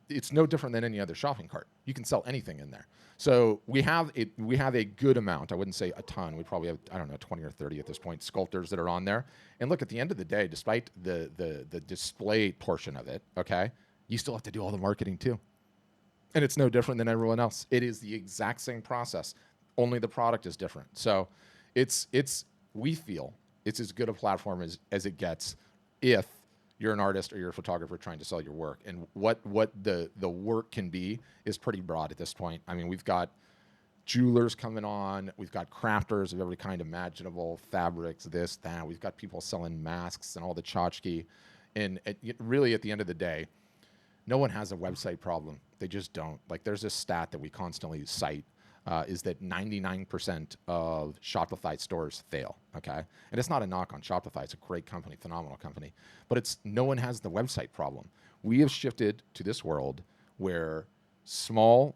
it's no different than any other shopping cart. You can sell anything in there. So we have a good amount. I wouldn't say a ton. We probably have, I don't know, 20 or 30 at this point, sculptors that are on there. And look, at the end of the day, despite the display portion of it, okay, you still have to do all the marketing too. And it's no different than everyone else. It is the exact same process. Only the product is different. So we feel it's as good a platform as it gets if you're an artist or you're a photographer trying to sell your work. And what the work can be is pretty broad at this point. I mean, we've got jewelers coming on. We've got crafters of every kind imaginable, fabrics, this, that. We've got people selling masks and all the tchotchke. And really, at the end of the day, no one has a website problem. They just don't. Like, there's this stat that we constantly cite, is that 99% of Shopify stores fail, okay? And it's not a knock on Shopify. It's a great company, phenomenal company. But no one has the website problem. We have shifted to this world where small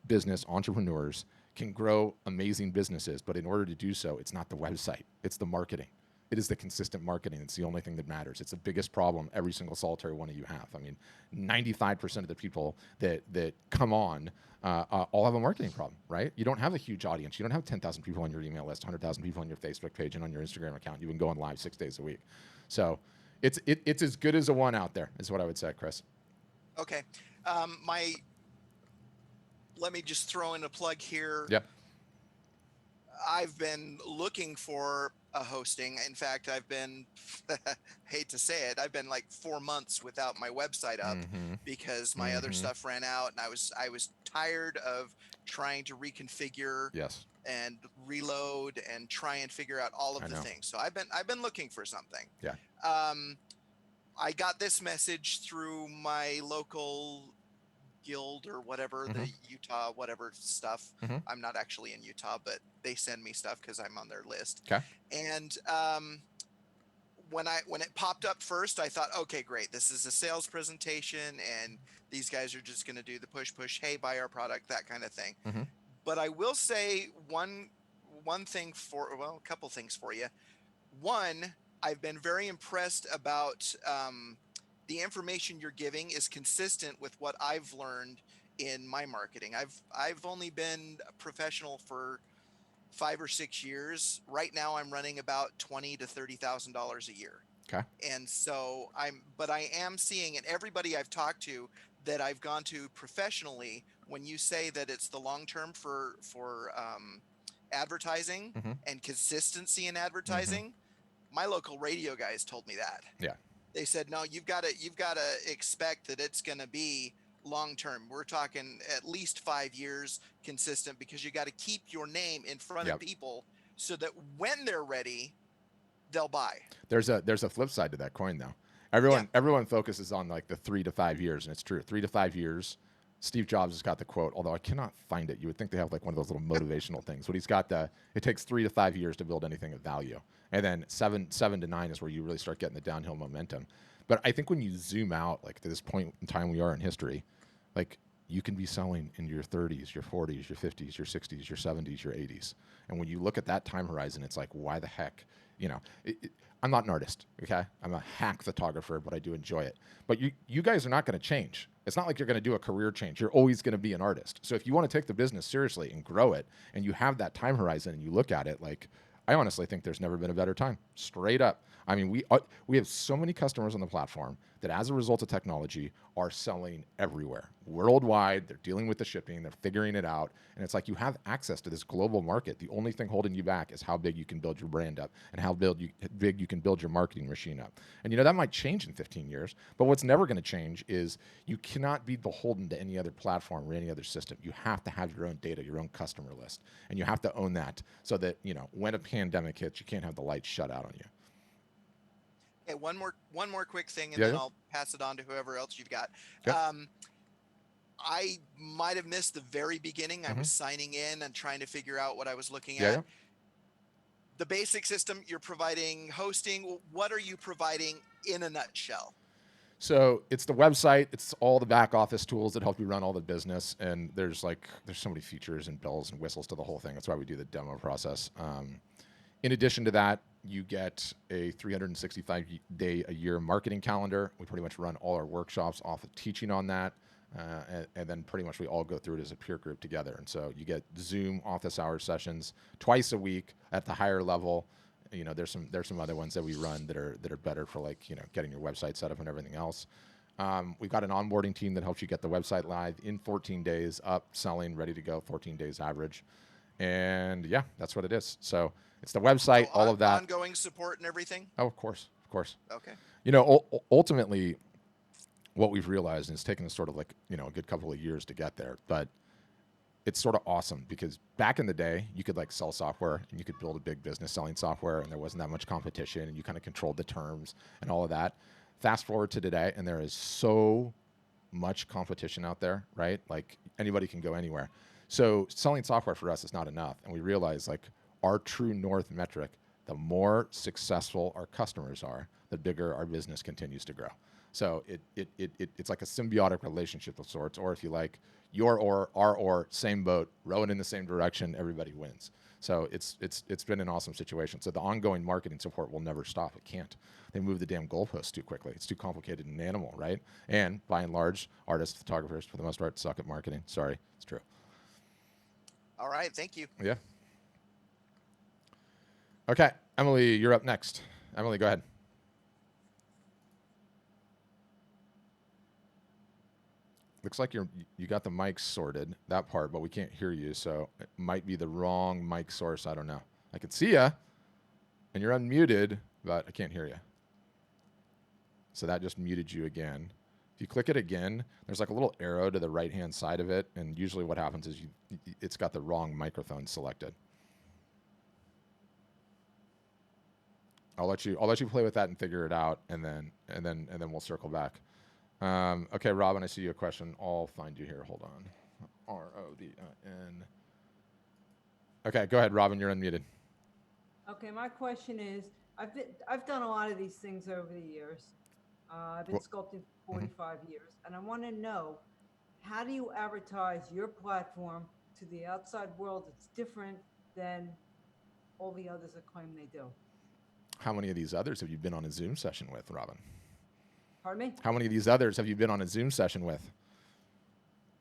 business entrepreneurs can grow amazing businesses, but in order to do so, it's not the website, it's the marketing. It is the consistent marketing. It's the only thing that matters. It's the biggest problem every single solitary one of you have. I mean, 95% of the people that come on all have a marketing problem, right? You don't have a huge audience. You don't have 10,000 people on your email list, 100,000 people on your Facebook page and on your Instagram account. You've been going live 6 days a week. So it's as good as a one out there is what I would say, Chris. Okay. Let me just throw in a plug here. Yeah. I've been looking for a hosting. In fact, I've been, hate to say it, I've been like 4 months without my website up because my other stuff ran out, and I was tired of trying to reconfigure and reload and try and figure out all of the things. So I've been looking for something. Yeah. I got this message through my local guild or whatever, the Utah whatever stuff. I'm not actually in Utah, but they send me stuff because I'm on their list. Okay. And when it popped up first, I thought, okay, great, this is a sales presentation and these guys are just going to do the push, hey, buy our product, that kind of thing. But I will say a couple things for you. One, I've been very impressed about the information you're giving is consistent with what I've learned in my marketing. I've only been a professional for 5 or 6 years. Right now I'm running about $20,000 to $30,000 a year. Okay. And so I am seeing, and everybody I've talked to that I've gone to professionally, when you say that it's the long term for advertising and consistency in advertising, my local radio guys told me that. Yeah. They said, no, you've got to expect that it's going to be long term. We're talking at least 5 years consistent, because you got to keep your name in front of people so that when they're ready, they'll buy. There's a flip side to that coin though. Everyone focuses on like the 3 to 5 years, and it's true. 3 to 5 years. Steve Jobs has got the quote, although I cannot find it. You would think they have like one of those little motivational things, but he's got it takes 3 to 5 years to build anything of value. And then 7 to 9 is where you really start getting the downhill momentum. But I think when you zoom out, like to this point in time we are in history, like you can be selling in your 30s, your 40s, your 50s, your 60s, your 70s, your 80s. And when you look at that time horizon, it's like, why the heck? I'm not an artist, okay? I'm a hack photographer, but I do enjoy it. But you guys are not going to change. It's not like you're going to do a career change. You're always going to be an artist. So if you want to take the business seriously and grow it, and you have that time horizon and you look at it, like, I honestly think there's never been a better time. Straight up. I mean, we have so many customers on the platform that as a result of technology are selling everywhere, worldwide. They're dealing with the shipping. They're figuring it out. And it's like you have access to this global market. The only thing holding you back is how big you can build your brand up and how big you can build your marketing machine up. And, that might change in 15 years. But what's never going to change is you cannot be beholden to any other platform or any other system. You have to have your own data, your own customer list. And you have to own that so that, when a pandemic hits, you can't have the lights shut out on you. Okay, one more quick thing, and then I'll pass it on to whoever else you've got. Okay. I might have missed the very beginning. I was signing in and trying to figure out what I was looking at. The basic system, you're providing hosting. What are you providing in a nutshell? So it's the website, it's all the back office tools that help you run all the business, and there's so many features and bells and whistles to the whole thing. That's why we do the demo process. In addition to that, you get a 365-day-a-year marketing calendar. We pretty much run all our workshops off of teaching on that, and then pretty much we all go through it as a peer group together. And so you get Zoom office hour sessions twice a week at the higher level. You know, there's some other ones that we run that are better for, like, you know, getting your website set up and everything else. We've got an onboarding team that helps you get the website live in 14 days, up, selling, ready to go, 14 days average. And yeah, that's what it is. So it's the website, So all of that. ongoing support and everything. Oh, of course. Okay. You know, ultimately, what we've realized, and it's taken us sort of like, you know, a good couple of years to get there, but it's sort of awesome because back in the day, you could like sell software and you could build a big business selling software, and there wasn't that much competition, and you kind of controlled the terms and all of that. Fast forward to today, and there is so much competition out there, right? Like anybody can go anywhere. So selling software for us is not enough. And we realize, like, our true north metric, the more successful our customers are, the bigger our business continues to grow. So it's like a symbiotic relationship of sorts, or if you like, your oar, our oar, same boat, rowing in the same direction, everybody wins. So it's been an awesome situation. So the ongoing marketing support will never stop. It can't. They move the damn goalposts too quickly. It's too complicated and animal, right? And by and large, artists, photographers, for the most part, suck at marketing. Sorry, it's true. All right. Thank you. Yeah. Okay, Emily, you're up next. Emily, go ahead. Looks like you got the mic sorted, that part, but we can't hear you, so it might be the wrong mic source. I don't know. I can see you, and you're unmuted, but I can't hear you. So that just muted you again. If you click it again, there's like a little arrow to the right-hand side of it, and usually what happens is it's got the wrong microphone selected. I'll let you play with that and figure it out, and then we'll circle back. Okay, Robin, I see you a question. I'll find you here. Hold on. RODIN. Okay, go ahead, Robin. You're unmuted. Okay, my question is, I've done a lot of these things over the years. I've been sculpting for 45 years, and I want to know, how do you advertise your platform to the outside world that's different than all the others that claim they do? How many of these others have you been on a Zoom session with, Robin? Pardon me? How many of these others have you been on a Zoom session with?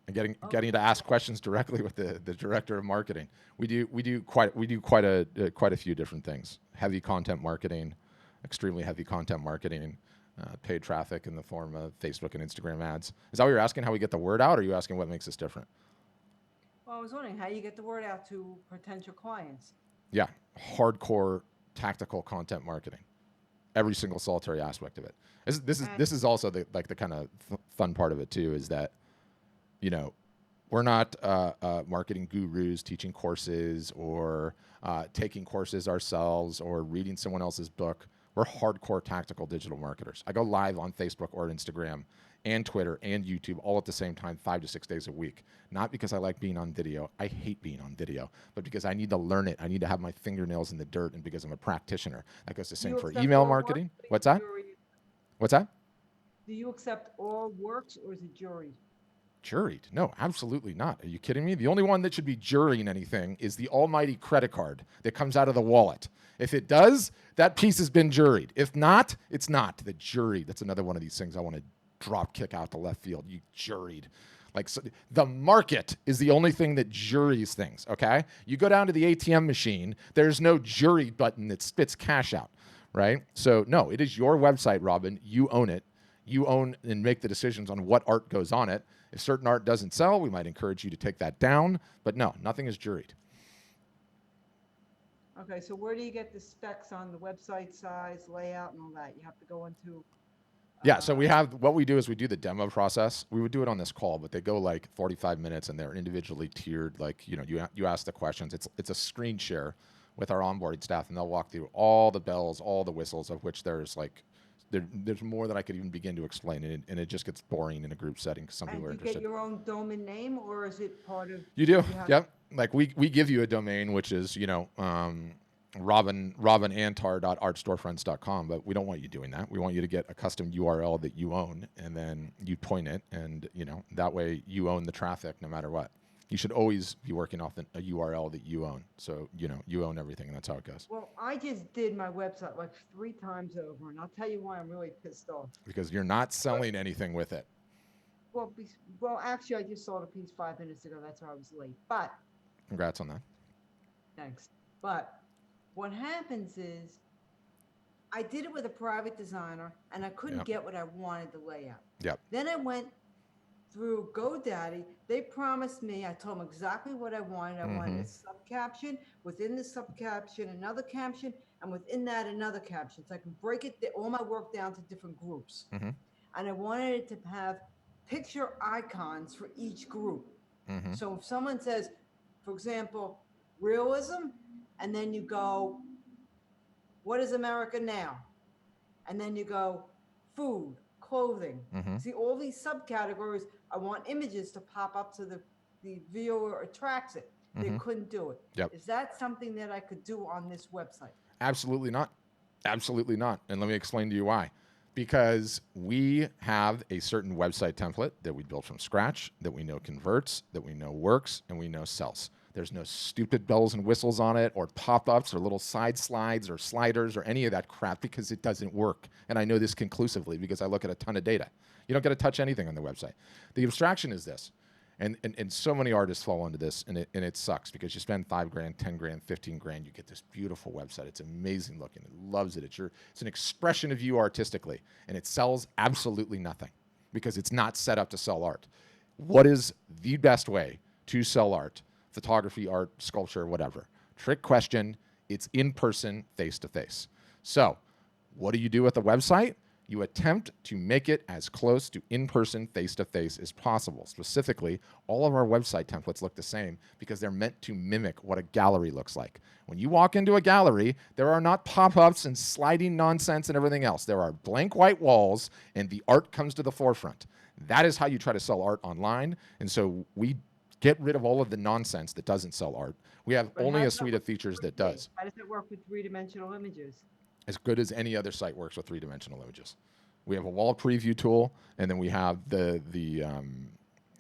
And getting to ask questions directly with the director of marketing. We do quite a few different things. Heavy content marketing, extremely heavy content marketing, paid traffic in the form of Facebook and Instagram ads. Is that what you're asking? How we get the word out, or are you asking what makes us different? Well, I was wondering how you get the word out to potential clients. Yeah, hardcore tactical content marketing. Every single solitary aspect of it. This is also the kind of fun part of it too, is that, you know, we're not marketing gurus teaching courses or taking courses ourselves or reading someone else's book. We're hardcore tactical digital marketers. I go live on Facebook or Instagram and Twitter and YouTube all at the same time, 5 to 6 days a week. Not because I like being on video. I hate being on video, but because I need to learn it. I need to have my fingernails in the dirt, and because I'm a practitioner. That goes the same for email marketing. What's that? What's that? Do you accept all works, or is it juried? Juried? No, absolutely not. Are you kidding me? The only one that should be jurying anything is the almighty credit card that comes out of the wallet. If it does, that piece has been juried. If not, it's not. The jury, that's another one of these things I want to drop kick out to left field. You juried. Like, so the market is the only thing that juries things, okay? You go down to the ATM machine, there's no jury button that spits cash out, right? So no, it is your website, Robin. You own it. You own and make the decisions on what art goes on it. If certain art doesn't sell, we might encourage you to take that down, but no, nothing is juried. Okay, so where do you get the specs on the website size, layout, and all that? You have to go into... Yeah, so what we do is we do the demo process. We would do it on this call, but they go like 45 minutes and they're individually tiered. Like, you know, you ask the questions. It's a screen share with our onboarding staff, and they'll walk through all the bells, all the whistles, of which there's like, there's more than I could even begin to explain, and it just gets boring in a group setting because some people are interested. And you get your own domain name, or is it part of... You do, yep. Like we give you a domain, which is, you know, robinantar.artstorefronts.com, but we don't want you doing that. We want you to get a custom URL that you own, and then you point it, and that way you own the traffic no matter what. You should always be working off a URL that you own. So, you own everything, and that's how it goes. Well, I just did my website like 3 times over, and I'll tell you why I'm really pissed off. Because you're not selling anything with it. Well, actually, I just saw the piece 5 minutes ago. That's why I was late. But Congrats on that. thanks. But what happens is I did it with a private designer, and I couldn't Yep. get what I wanted the layout. Yep. Then I went through GoDaddy. They promised me, I told them exactly what I wanted. I wanted a subcaption, within the subcaption, another caption, and within that, another caption. So I can break all my work down to different groups. Mm-hmm. And I wanted it to have picture icons for each group. Mm-hmm. So if someone says, for example, realism, and then you go, what is America now? And then you go, food, clothing. Mm-hmm. See, all these subcategories, I want images to pop up so the viewer attracts it. They couldn't do it. Yep. Is that something that I could do on this website? Absolutely not. Absolutely not. And let me explain to you why. Because we have a certain website template that we built from scratch, that we know converts, that we know works, and we know sells. There's no stupid bells and whistles on it, or pop-ups, or little side slides, or sliders, or any of that crap, because it doesn't work. And I know this conclusively because I look at a ton of data. You don't get to touch anything on the website. The abstraction is this. And so many artists fall into this, and it sucks because you spend $5,000, $10,000, $15,000, you get this beautiful website. It's amazing looking. It loves it. It's an expression of you artistically, and it sells absolutely nothing because it's not set up to sell art. What is the best way to sell art? Photography, art, sculpture, whatever. Trick question. It's in person, face to face. So, what do you do with a website? You attempt to make it as close to in-person, face-to-face as possible. Specifically, all of our website templates look the same because they're meant to mimic what a gallery looks like. When you walk into a gallery, there are not pop-ups and sliding nonsense and everything else. There are blank white walls, and the art comes to the forefront. That is how you try to sell art online, and so we get rid of all of the nonsense that doesn't sell art. We have But only how a does that suite work of features that with 3D? does. How does it work with three-dimensional images? As good as any other site works with three-dimensional images. We have a wall preview tool, and then we have the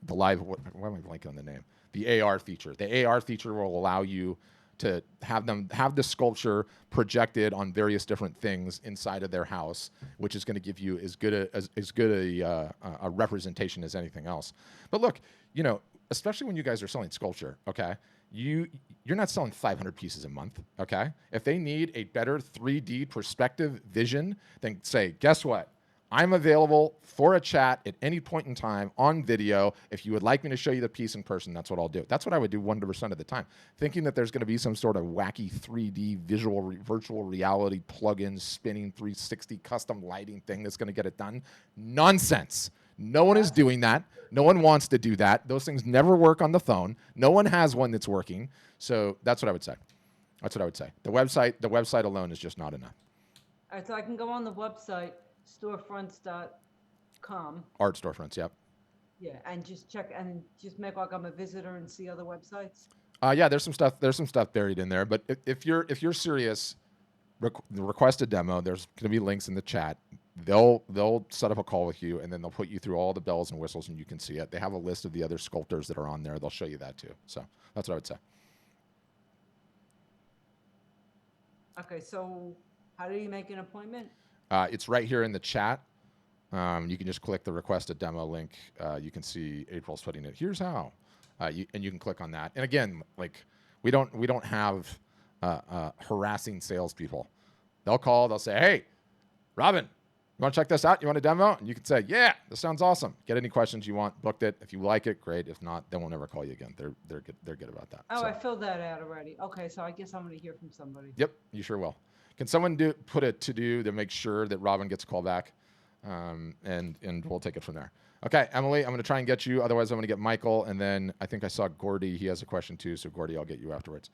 live. Why am I blanking on the name? The AR feature. The AR feature will allow you to have the sculpture projected on various different things inside of their house, which is going to give you as good a representation as anything else. But look, especially when you guys are selling sculpture, okay? You're not selling 500 pieces a month, okay? If they need a better 3D perspective vision, then say, guess what? I'm available for a chat at any point in time on video. If you would like me to show you the piece in person, that's what I'll do. That's what I would do 100% of the time. Thinking that there's going to be some sort of wacky 3D virtual reality plugin spinning 360 custom lighting thing that's going to get it done. Nonsense. No one is doing that. No one wants to do that. Those things never work on the phone. No one has one that's working. So that's what I would say. That's what I would say. The website alone is just not enough. All right, so I can go on the website, storefronts.com. Art storefronts, yep. Yeah, and just check and just make like I'm a visitor and see other websites. Yeah, there's some stuff buried in there. But if you're serious, request a demo. There's going to be links in the chat. They'll set up a call with you, and then they'll put you through all the bells and whistles, and you can see it. They have a list of the other sculptors that are on there. They'll show you that too. So that's what I would say. Okay, so how do you make an appointment? It's right here in the chat. You can just click the request a demo link. You can see April's putting it. Here's how, and you can click on that. And again, like we don't have harassing salespeople. They'll call. They'll say, "Hey, Robin, you want to check this out? You want a demo?" And you can say, "Yeah, this sounds awesome. Get any questions you want. Booked it. If you like it, great. If not, they won't ever call you again. They're good about that." Oh, So, I filled that out already. Okay, so I guess I'm going to hear from somebody. yep, you sure will. Can someone put a to-do to make sure that Robin gets a call back? And we'll take it from there. Okay, Emily, I'm going to try and get you. Otherwise, I'm going to get Michael. And then I think I saw Gordy. He has a question too. So Gordy, I'll get you afterwards.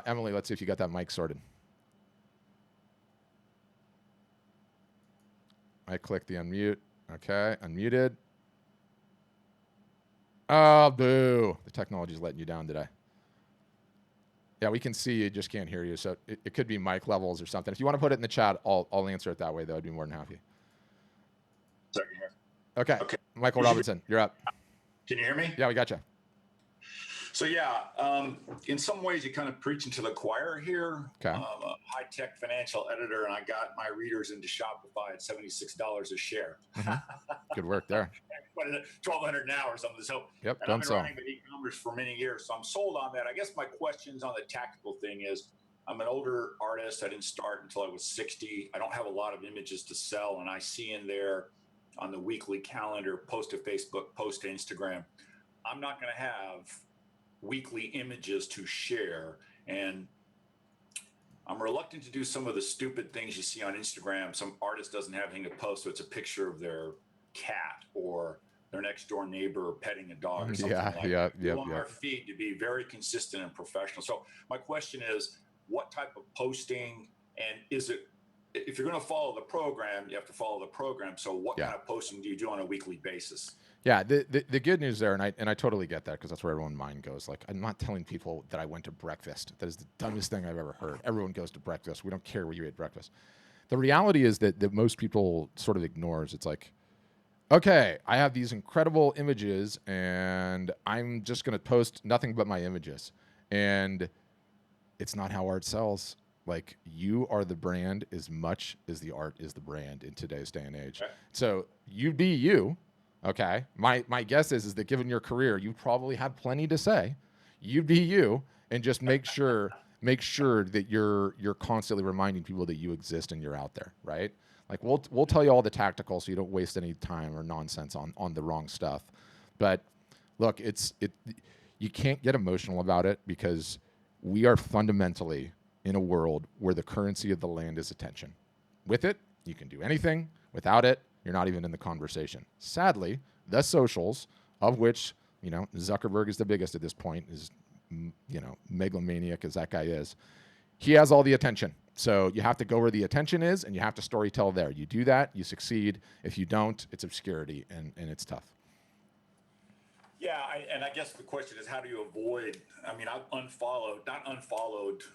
Emily, let's see if you got that mic sorted. I clicked the unmute. Okay, unmuted. Oh, boo. The technology's letting you down today. Yeah, we can see you, just can't hear you. So it could be mic levels or something. If you want to put it in the chat, I'll answer it that way, though. I'd be more than happy. Second here. Okay. Okay. Michael Robinson, you're up. Can you hear me? Yeah, we got you. So in some ways you're kind of preaching to the choir here. Okay. I'm a high-tech financial editor, and I got my readers into Shopify at $76 a share. Good work there. But 1,200 now or something. So Yep, and done I've been so. running the e-commerce for many years, so I'm sold on that. I guess my questions on the tactical thing is, I'm an older artist. I didn't start until I was 60. I don't have a lot of images to sell, and I see in there on the weekly calendar, post to Facebook, post to Instagram, I'm not going to have weekly images to share, and I'm reluctant to do some of the stupid things you see on Instagram. Some artist doesn't have anything to post, so it's a picture of their cat or their next door neighbor petting a dog or something like that. We want our feed to be very consistent and professional. So my question is, what type of posting, and is it, if you're going to follow the program, you have to follow the program. So what kind of posting do you do on a weekly basis? Yeah, the good news there, and I totally get that, because that's where everyone's mind goes. Like, I'm not telling people that I went to breakfast. That is the dumbest thing I've ever heard. Everyone goes to breakfast. We don't care where you ate breakfast. The reality is that most people sort of ignores. It's like, okay, I have these incredible images, and I'm just going to post nothing but my images. And it's not how art sells. Like, you are the brand as much as the art is the brand in today's day and age. Okay. So you be you. Okay. My guess is that given your career, you probably have plenty to say. You be you, and just make sure that you're constantly reminding people that you exist and you're out there, right? Like, we'll tell you all the tactical so you don't waste any time or nonsense on the wrong stuff. But look, you can't get emotional about it, because we are fundamentally in a world where the currency of the land is attention. With it, you can do anything. Without it, you're not even in the conversation. Sadly, the socials, of which, Zuckerberg is the biggest at this point, is, megalomaniac as that guy is, he has all the attention. So you have to go where the attention is, and you have to storytell there. You do that, you succeed. If you don't, it's obscurity, and it's tough. Yeah, I guess the question is, how do you avoid? I mean, I've I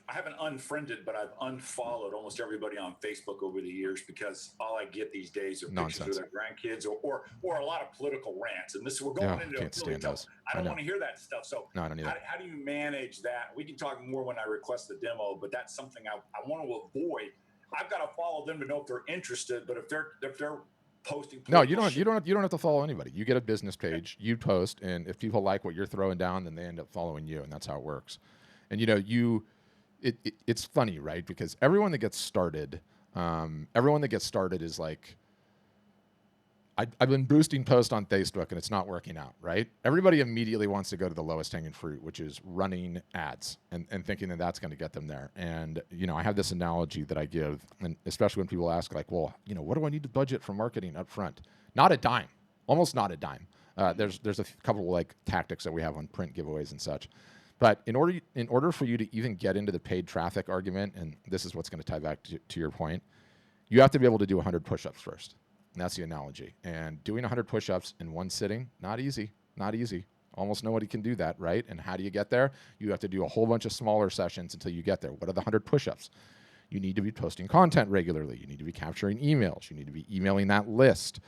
haven't unfriended, but I've unfollowed almost everybody on Facebook over the years, because all I get these days are pictures of their grandkids or a lot of political rants. And we're going into can't stand those. I don't want to hear that stuff. So no, I don't either. How do you manage that? We can talk more when I request the demo, but that's something I want to avoid. I've got to follow them to know if they're interested, but if they're posting. No, you don't have to follow anybody. You get a business page, you post, and if people like what you're throwing down, then they end up following you, and that's how it works. And it's funny, right? Because everyone that gets started is like, I've been boosting posts on Facebook and it's not working out, right? Everybody immediately wants to go to the lowest hanging fruit, which is running ads and thinking that that's going to get them there. And, I have this analogy that I give, and especially when people ask, like, well, what do I need to budget for marketing up front? Not a dime, almost not a dime. There's a couple of like tactics that we have on print giveaways and such. But in order for you to even get into the paid traffic argument, and this is what's going to tie back to your point, you have to be able to do 100 push-ups first. And that's the analogy. And doing 100 push-ups in one sitting, not easy. Almost nobody can do that, right? And how do you get there? You have to do a whole bunch of smaller sessions until you get there. What are the 100 push-ups? You need to be posting content regularly. You need to be capturing emails. You need to be emailing that list.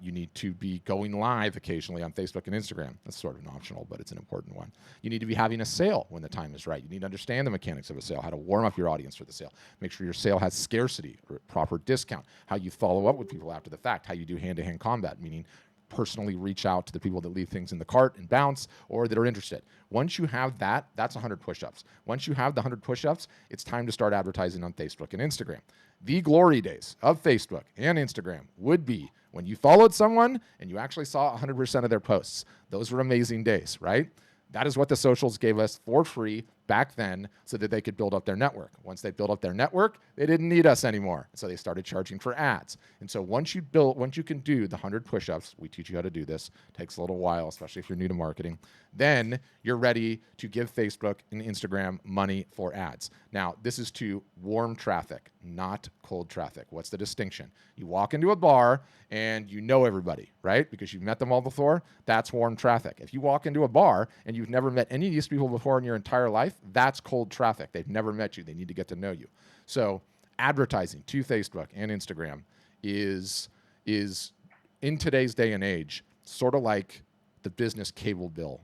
You need to be going live occasionally on Facebook and Instagram. That's sort of an optional, but it's an important one. You need to be having a sale when the time is right. You need to understand the mechanics of a sale, how to warm up your audience for the sale. Make sure your sale has scarcity or proper discount, how you follow up with people after the fact, how you do hand-to-hand combat, meaning personally reach out to the people that leave things in the cart and bounce or that are interested. Once you have that, that's 100 push-ups. Once you have the 100 push-ups, it's time to start advertising on Facebook and Instagram. The glory days of Facebook and Instagram would be when you followed someone and you actually saw 100% of their posts. Those were amazing days, right? That is what the socials gave us for free back then so that they could build up their network. Once they built up their network, they didn't need us anymore. So they started charging for ads. And so once you can do the 100 push-ups, we teach you how to do this. It takes a little while, especially if you're new to marketing. Then you're ready to give Facebook and Instagram money for ads. Now, this is to warm traffic, not cold traffic. What's the distinction? You walk into a bar and you know everybody, right? Because you've met them all before. That's warm traffic. If you walk into a bar and you've never met any of these people before in your entire life, that's cold traffic. They've never met you. They need to get to know you. So advertising to Facebook and Instagram is in today's day and age sort of like the business cable bill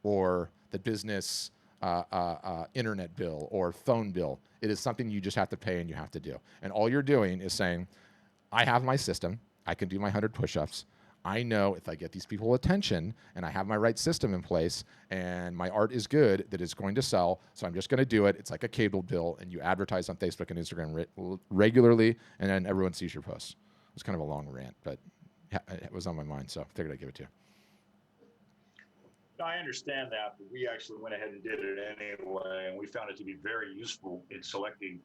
or the business internet bill or phone bill. It is something you just have to pay and you have to do. And all you're doing is saying, I have my system. I can do my 100 push-ups. I know if I get these people attention and I have my right system in place and my art is good, that it's going to sell. So I'm just going to do it. It's like a cable bill, and you advertise on Facebook and Instagram regularly, and then everyone sees your posts. It's kind of a long rant, but it was on my mind, so I figured I'd give it to you. I understand that, but we actually went ahead and did it anyway, and we found it to be very useful in selecting,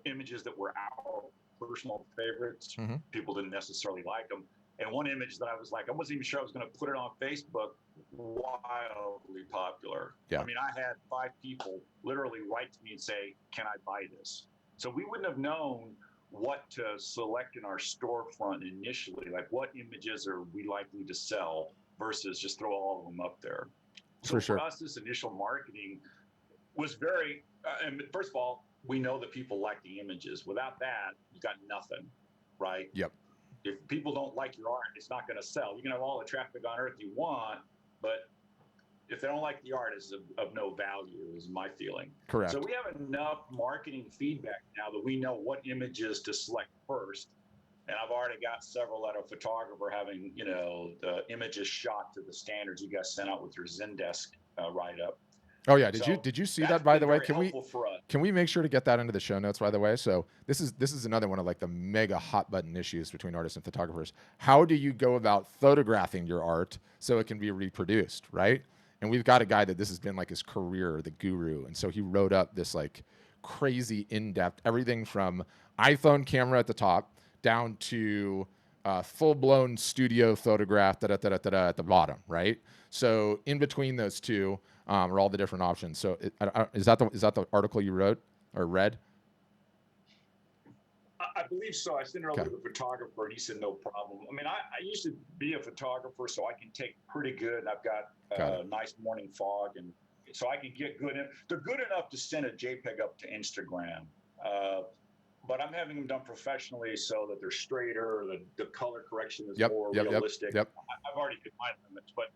images that were our personal favorites. Mm-hmm. People didn't necessarily like them. And one image that I was like, I wasn't even sure I was going to put it on Facebook, wildly popular. Yeah. I had 5 people literally write to me and say, can I buy this? So we wouldn't have known what to select in our storefront initially, like what images are we likely to sell versus just throw all of them up there. So for us, this initial marketing was very, and first of all, we know that people like the images. Without that, you got nothing, right? Yep. If people don't like your art, it's not going to sell. You can have all the traffic on earth you want, but if they don't like the art, it's of no value, is my feeling. Correct. So we have enough marketing feedback now that we know what images to select first. And I've already got several at a photographer having, the images shot to the standards you guys sent out with your Zendesk write-up. Oh yeah, did you see that, by the way? Can we make sure to get that into the show notes, by the way? So this is another one of like the mega hot button issues between artists and photographers. How do you go about photographing your art so it can be reproduced, right? And we've got a guy that this has been like his career, the guru, and so he wrote up this like crazy in-depth everything from iPhone camera at the top down to full-blown studio photograph at the bottom, right? So in between those two are all the different options. So is that the article you wrote or read? I believe so. I sent it over to the photographer, and he said no problem. I used to be a photographer, so I can take pretty good. I've got nice morning fog, and so I can get good. They're good enough to send a JPEG up to Instagram. But I'm having them done professionally so that they're straighter, the color correction is more realistic. Yep. I've already hit my limits, but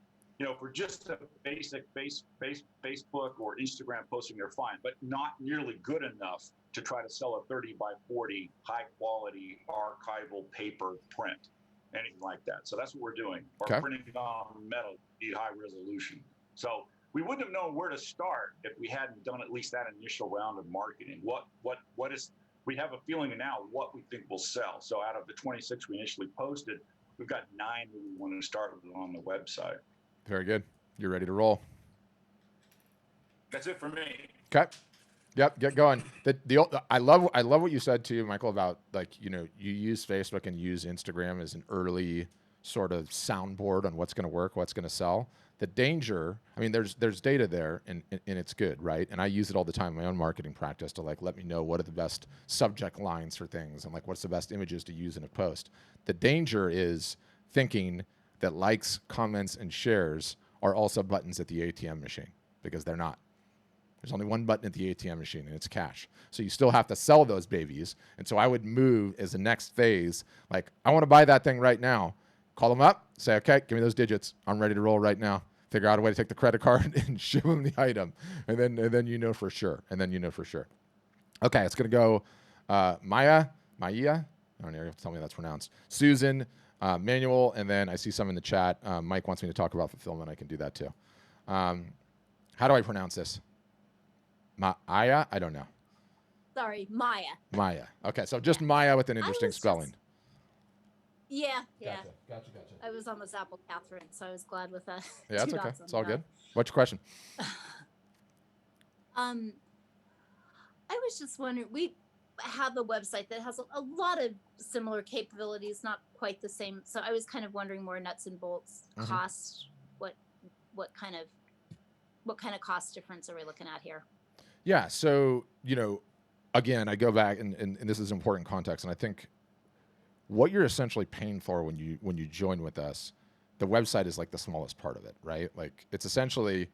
for just a basic Facebook or Instagram posting, they're fine, but not nearly good enough to try to sell a 30 by 40 high quality archival paper print, anything like that. So that's what we're doing. We're printing on metal, need high resolution. So we wouldn't have known where to start if we hadn't done at least that initial round of marketing. We have a feeling now what we think will sell. So out of the 26 we initially posted, we've got 9 that we want to start with on the website. Very good. You're ready to roll. That's it for me. Okay. Yep. Get going. I love what you said too, Michael, about you use Facebook and use Instagram as an early sort of soundboard on what's going to work, what's going to sell. The danger, there's data there and it's good, right? And I use it all the time in my own marketing practice to let me know what are the best subject lines for things and what's the best images to use in a post. The danger is thinking that likes, comments, and shares are also buttons at the ATM machine, because they're not. There's only one button at the ATM machine, and it's cash. So you still have to sell those babies. And so I would move as the next phase, I want to buy that thing right now. Call them up, say, okay, give me those digits. I'm ready to roll right now. Figure out a way to take the credit card and ship them the item. And then for sure. Okay, it's going to go Maya. I don't know, you have to tell me how that's pronounced. Susan, Manuel, and then I see some in the chat. Mike wants me to talk about fulfillment. I can do that too. How do I pronounce this? Maya? I don't know. Sorry, Maya. Maya. Okay, so just Maya with an interesting spelling. Yeah. Gotcha. I was almost Apple Catherine, so I was glad with that. Yeah, that's okay. It's all good. What's your question? I was just wondering, we have a website that has a lot of similar capabilities, not quite the same. So I was kind of wondering more nuts and bolts, cost, what kind of what kind of cost difference are we looking at here? Yeah. So, again, I go back and this is important context. And I think what you're essentially paying for when you join with us, the website is like the smallest part of it, right? Like it's essentially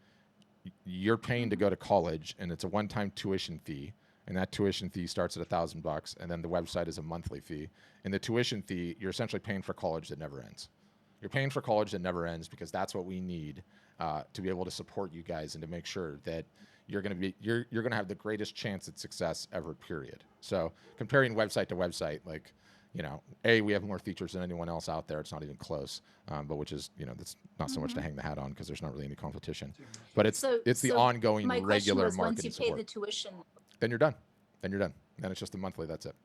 you're paying to go to college, and it's a one-time tuition fee, and that tuition fee starts at $1,000, and then the website is a monthly fee. And the tuition fee, you're essentially paying for college that never ends. You're paying for college that never ends because that's what we need to be able to support you guys and to make sure that you're going to have the greatest chance at success ever. Period. So comparing website to website, like, we have more features than anyone else out there. It's not even close, but which is, that's not so much to hang the hat on because there's not really any competition. But it's the ongoing my regular was, marketing once you pay support. the tuition, Then you're done. Then it's just a monthly. That's it.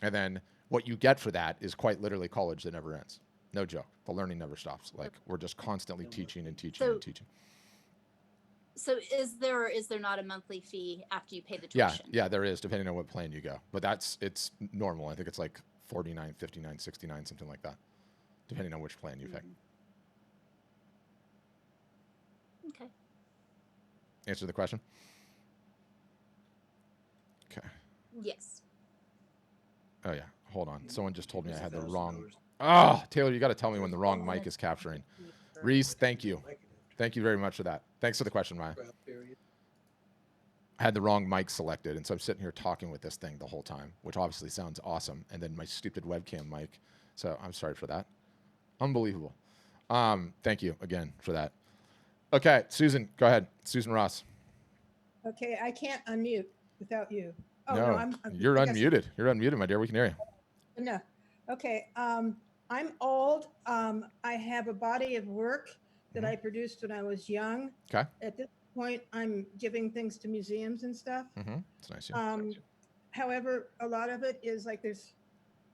And then what you get for that is quite literally college that never ends. No joke. The learning never stops. Like we're just constantly teaching and teaching and teaching. So is there or is there not a monthly fee after you pay the tuition? Yeah, there is, depending on what plan you go. But it's normal. I think it's like $49, $59, $69, something like that, depending on which plan you pick. Okay. Answer the question? Okay. Yes. Oh, yeah. Hold on. Someone just told me I had the wrong... Oh, Taylor, you got to tell me when the wrong mic is capturing. Reese, thank you. Thank you very much for that. Thanks for the question, Maya. I had the wrong mic selected, and so I'm sitting here talking with this thing the whole time, which obviously sounds awesome, and then my stupid webcam mic. So I'm sorry for that. Unbelievable. Thank you again for that. Okay, Susan, go ahead. Susan Ross. Okay, I can't unmute without you. Oh, no, you're unmuted. You're unmuted, my dear. We can hear you. No. Okay, I'm old. I have a body of work that I produced when I was young. Okay. At this point, I'm giving things to museums and stuff. It's nice. Yeah. However, a lot of it is like there's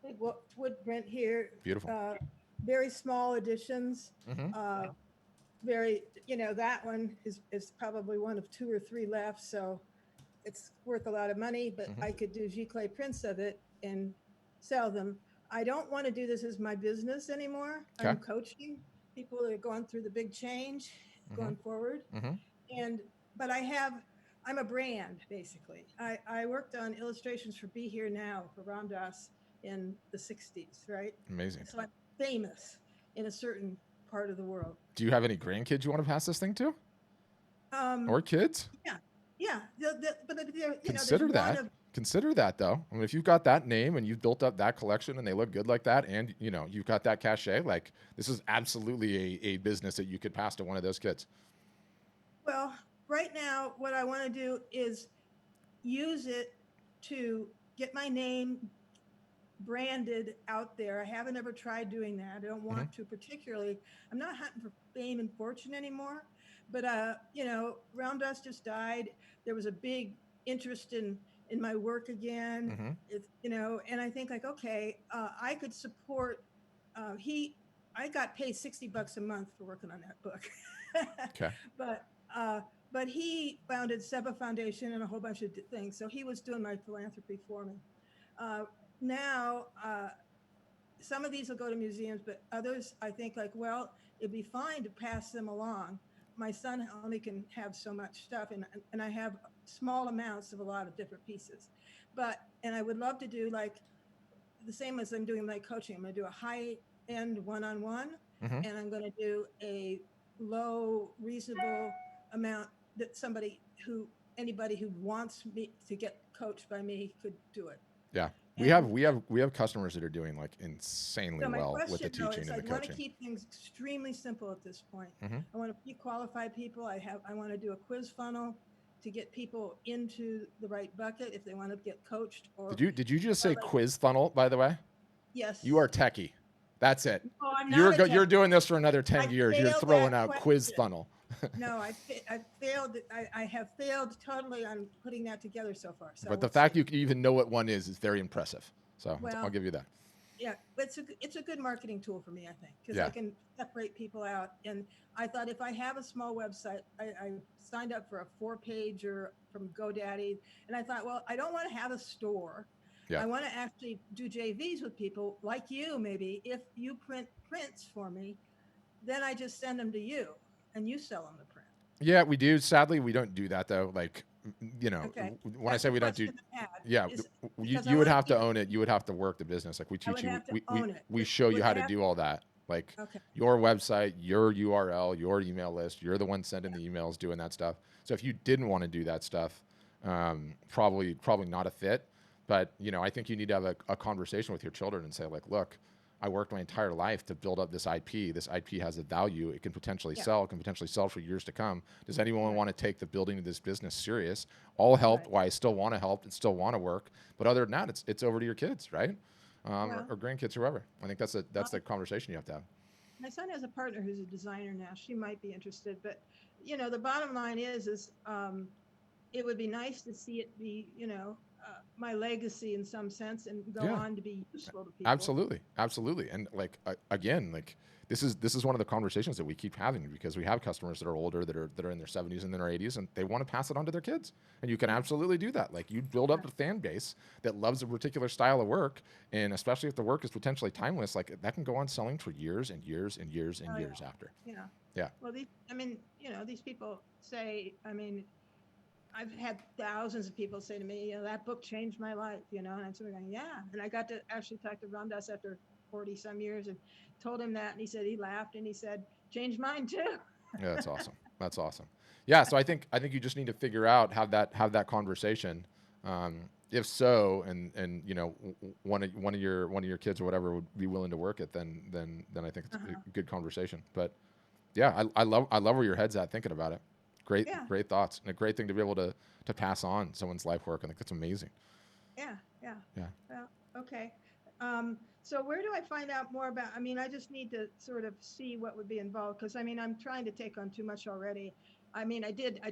big wood print here. Beautiful. Very small editions. Very, that one is probably one of 2 or 3 left. So it's worth a lot of money, but I could do giclée prints of it and sell them. I don't want to do this as my business anymore. Okay. I'm coaching people that are going through the big change going forward. But I'm a brand, basically. I worked on illustrations for Be Here Now for Ram Dass in the 60s, right? Amazing. So I'm famous in a certain part of the world. Do you have any grandkids you want to pass this thing to? Or kids? Yeah. But Consider that. Consider that, though. I mean, if you've got that name and you've built up that collection and they look good like that, and you've got that cachet, like this is absolutely a business that you could pass to one of those kids. Well, right now, what I want to do is use it to get my name branded out there. I haven't ever tried doing that. I don't want to particularly. I'm not hunting for fame and fortune anymore. But Ram Dass just died. There was a big interest in my work again. It's and I think like, okay, I could support. I got paid $60 a month for working on that book. Okay. But he founded Seba Foundation and a whole bunch of things. So he was doing my philanthropy for me. Now, some of these will go to museums, but others I think like, well, it'd be fine to pass them along. My son only can have so much stuff, and I have small amounts of a lot of different pieces. And I would love to do like the same as I'm doing my coaching. I'm going to do a high-end one-on-one, and I'm going to do a low, reasonable amount that anybody who wants me to get coached by me could do it. Yeah. We have customers that are doing like insanely well with the teaching and the coaching. I want to keep things extremely simple at this point. I want to pre-qualify people. I want to do a quiz funnel to get people into the right bucket if they want to get coached. Or did you just say quiz funnel, by the way? Yes. You are techie. That's it. No, I'm not you're doing this for another 10 years. You're throwing out quiz funnel. No, I failed. I have failed totally on putting that together so far. So but the fact you even know what one is very impressive. So I'll give you that. Yeah, it's a good marketing tool for me, I think, because I can separate people out. And I thought if I have a small website, I signed up for a 4-pager from GoDaddy, and I thought, well, I don't want to have a store. Yeah. I want to actually do JVs with people like you. Maybe if you print prints for me, then I just send them to you. And you sell them the print. Yeah, we do. Sadly, we don't do that though. Like, you know, Okay. when I That's say the we don't do, question I had, yeah, is you, because I you would want to have to keep, own it. You would have to work the business. Like we I teach would you, have to own it. we But show you would how they to have, do all that. Like okay, your website, your URL, your email list. You're the one sending the emails, doing that stuff. So if you didn't want to do that stuff, probably not a fit. But you know, I think you need to have a conversation with your children and say, like, look, I worked my entire life to build up this IP. This IP has a value. It can potentially Yeah. sell. It can potentially sell for years to come. Does anyone Right. want to take the building of this business serious? All helped. Right. Why I still want to help and still want to work. But other than that, it's over to your kids, right? Well, Or grandkids, whoever. I think that's um, the conversation you have to have. my son has a partner who's a designer now. She might be interested, but you know, the bottom line is it would be nice to see it be, my legacy in some sense and go Yeah. on to be useful to people. Absolutely. And like again, like this is one of the conversations that we keep having because we have customers that are older that are in their 70s and their 80s and they want to pass it on to their kids. And you can absolutely do that. Like you build up a fan base that loves a particular style of work, and especially if the work is potentially timeless, like that can go on selling for years and years and years and Oh, years yeah. after. Yeah. Yeah. Well, these people say, I've had thousands of people say to me, that book changed my life, and I'm sort of going, yeah. And I got to actually talk to Ramdas after 40 some years and told him that. And he said, he laughed and he said, changed mine too. Yeah, that's awesome. That's awesome. Yeah, so I think you just need to figure out have that conversation. If so, and one of your kids or whatever would be willing to work it, then I think it's a good conversation. But yeah, I love where your head's at thinking about it. Great Yeah. great thoughts and a great thing to be able to pass on someone's life work. I think that's amazing. Yeah. Yeah. Well, okay. So where do I find out more about, I just need to sort of see what would be involved. Cause I'm trying to take on too much already. I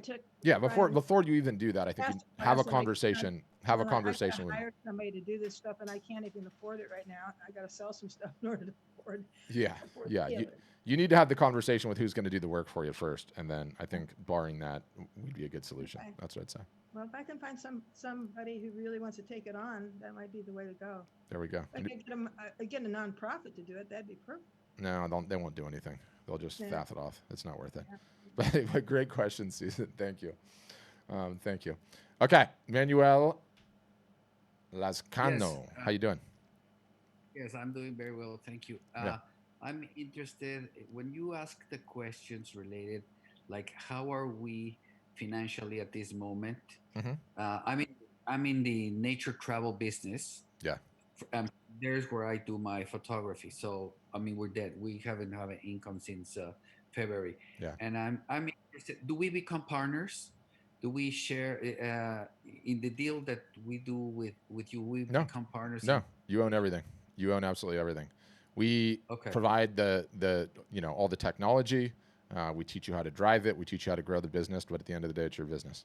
took. Yeah, Brian before you even do that, I think you master have a class and I conversation. I'm Have a like, I gotta conversation with. hire somebody to do this stuff and I can't even afford it right now. I gotta sell some stuff in order to afford. Yeah. the You, other. you need to have the conversation with who's going to do the work for you first, and then I think barring that would be a good solution. Okay. That's what I'd say. Well, if I can find somebody who really wants to take it on, that might be the way to go. There we go. If I could get a nonprofit to do it, that'd be perfect. No, they won't do anything. They'll just Yeah. faff it off. It's not worth it. Yeah. But great question, Susan. Thank you. Thank you. Okay, Manuel Lascano. Yes, How you doing? Yes, I'm doing very well. Thank you. Yeah. I'm interested when you ask the questions related, like how are we financially at this moment? Mhm. I'm in the nature travel business. Yeah. There's where I do my photography. So we're dead. We haven't had an income since February. Yeah. And I'm interested. Do we become partners? Do we share in the deal that we do with you? We No. become partners. No, you own everything. You own absolutely everything. We Okay. provide the all the technology. We teach you how to drive it. We teach you how to grow the business. But at the end of the day, it's your business.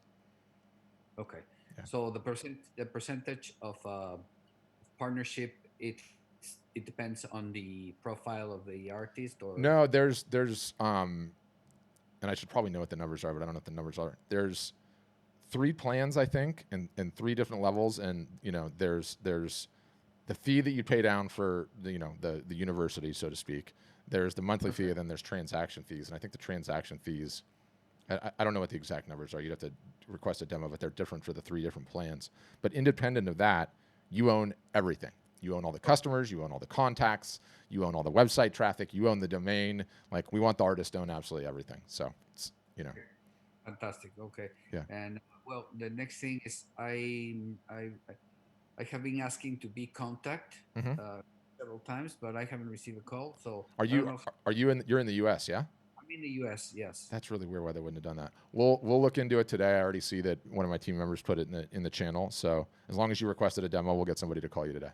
Okay. Yeah. So the percentage of partnership, it depends on the profile of the artist, or No, there's and I should probably know what the numbers are, but I don't know what the numbers are. There's 3 plans, I think, and 3 different levels, and there's the fee that you pay down for the university, so to speak. There's the monthly fee, and then there's transaction fees, and I think the transaction fees, I don't know what the exact numbers are. You'd have to request a demo, but they're different for the 3 different plans. But independent of that, you own everything. You own all the customers, you own all the contacts, you own all the website traffic, you own the domain. Like, we want the artist to own absolutely everything. So it's fantastic. Okay. Yeah. And well, the next thing is I have been asking to be contact several times, but I haven't received a call. So you're in the US, yeah? I'm in the US, yes. That's really weird why they wouldn't have done that. We'll look into it today. I already see that one of my team members put it in the channel. So as long as you requested a demo, we'll get somebody to call you today.